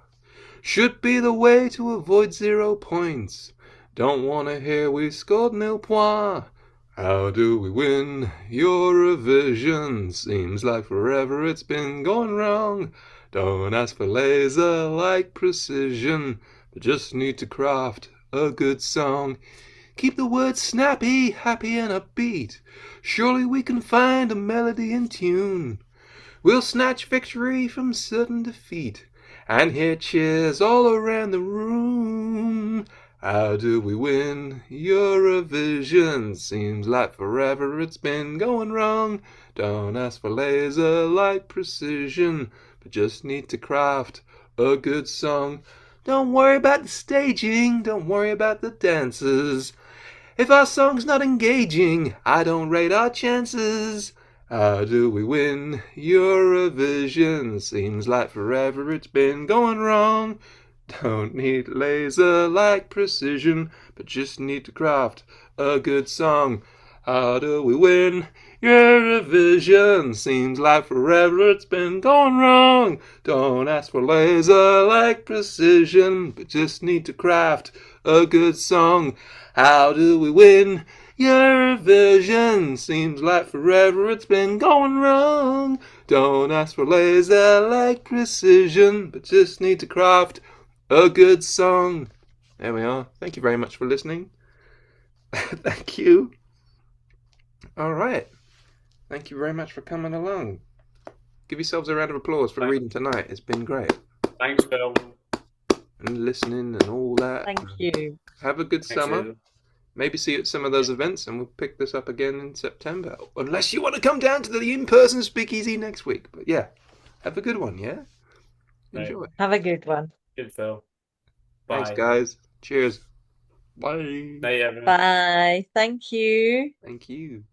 Should be the way to avoid 0 points. Don't wanna hear we scored 0 points. How do we win Eurovision? Seems like forever it's been going wrong. Don't ask for laser-like precision, but just need to craft a good song. Keep the words snappy, happy and upbeat. Surely we can find a melody in tune. We'll snatch victory from sudden defeat and hear cheers all around the room. How do we win Eurovision? Seems like forever it's been going wrong. Don't ask for laser-like precision, but just need to craft a good song. Don't worry about the staging, don't worry about the dances. If our song's not engaging, I don't rate our chances. How do we win Eurovision? Seems like forever it's been going wrong. Don't need laser-like precision, but just need to craft a good song. How do we win Eurovision? Seems like forever it's been going wrong. Don't ask for laser-like precision, but just need to craft a good song. How do we win Eurovision? Seems like forever it's been going wrong. Don't ask for laser-like precision, but just need to craft a good song. There we are. Thank you very much for listening. Thank you. All right. Thank you very much for coming along. Give yourselves a round of applause for reading tonight. It's been great. Thanks, Phil. And listening and all that. Thank you. Have a good Thanks, summer. Phil. Maybe see you at some of those events, and we'll pick this up again in September. Unless you want to come down to the in-person Speakeasy next week. But yeah, have a good one, yeah? Enjoy. Have a good one. Good, Phil. Bye. Thanks, guys. Cheers. Bye. Night, everyone. Bye. Thank you. Thank you.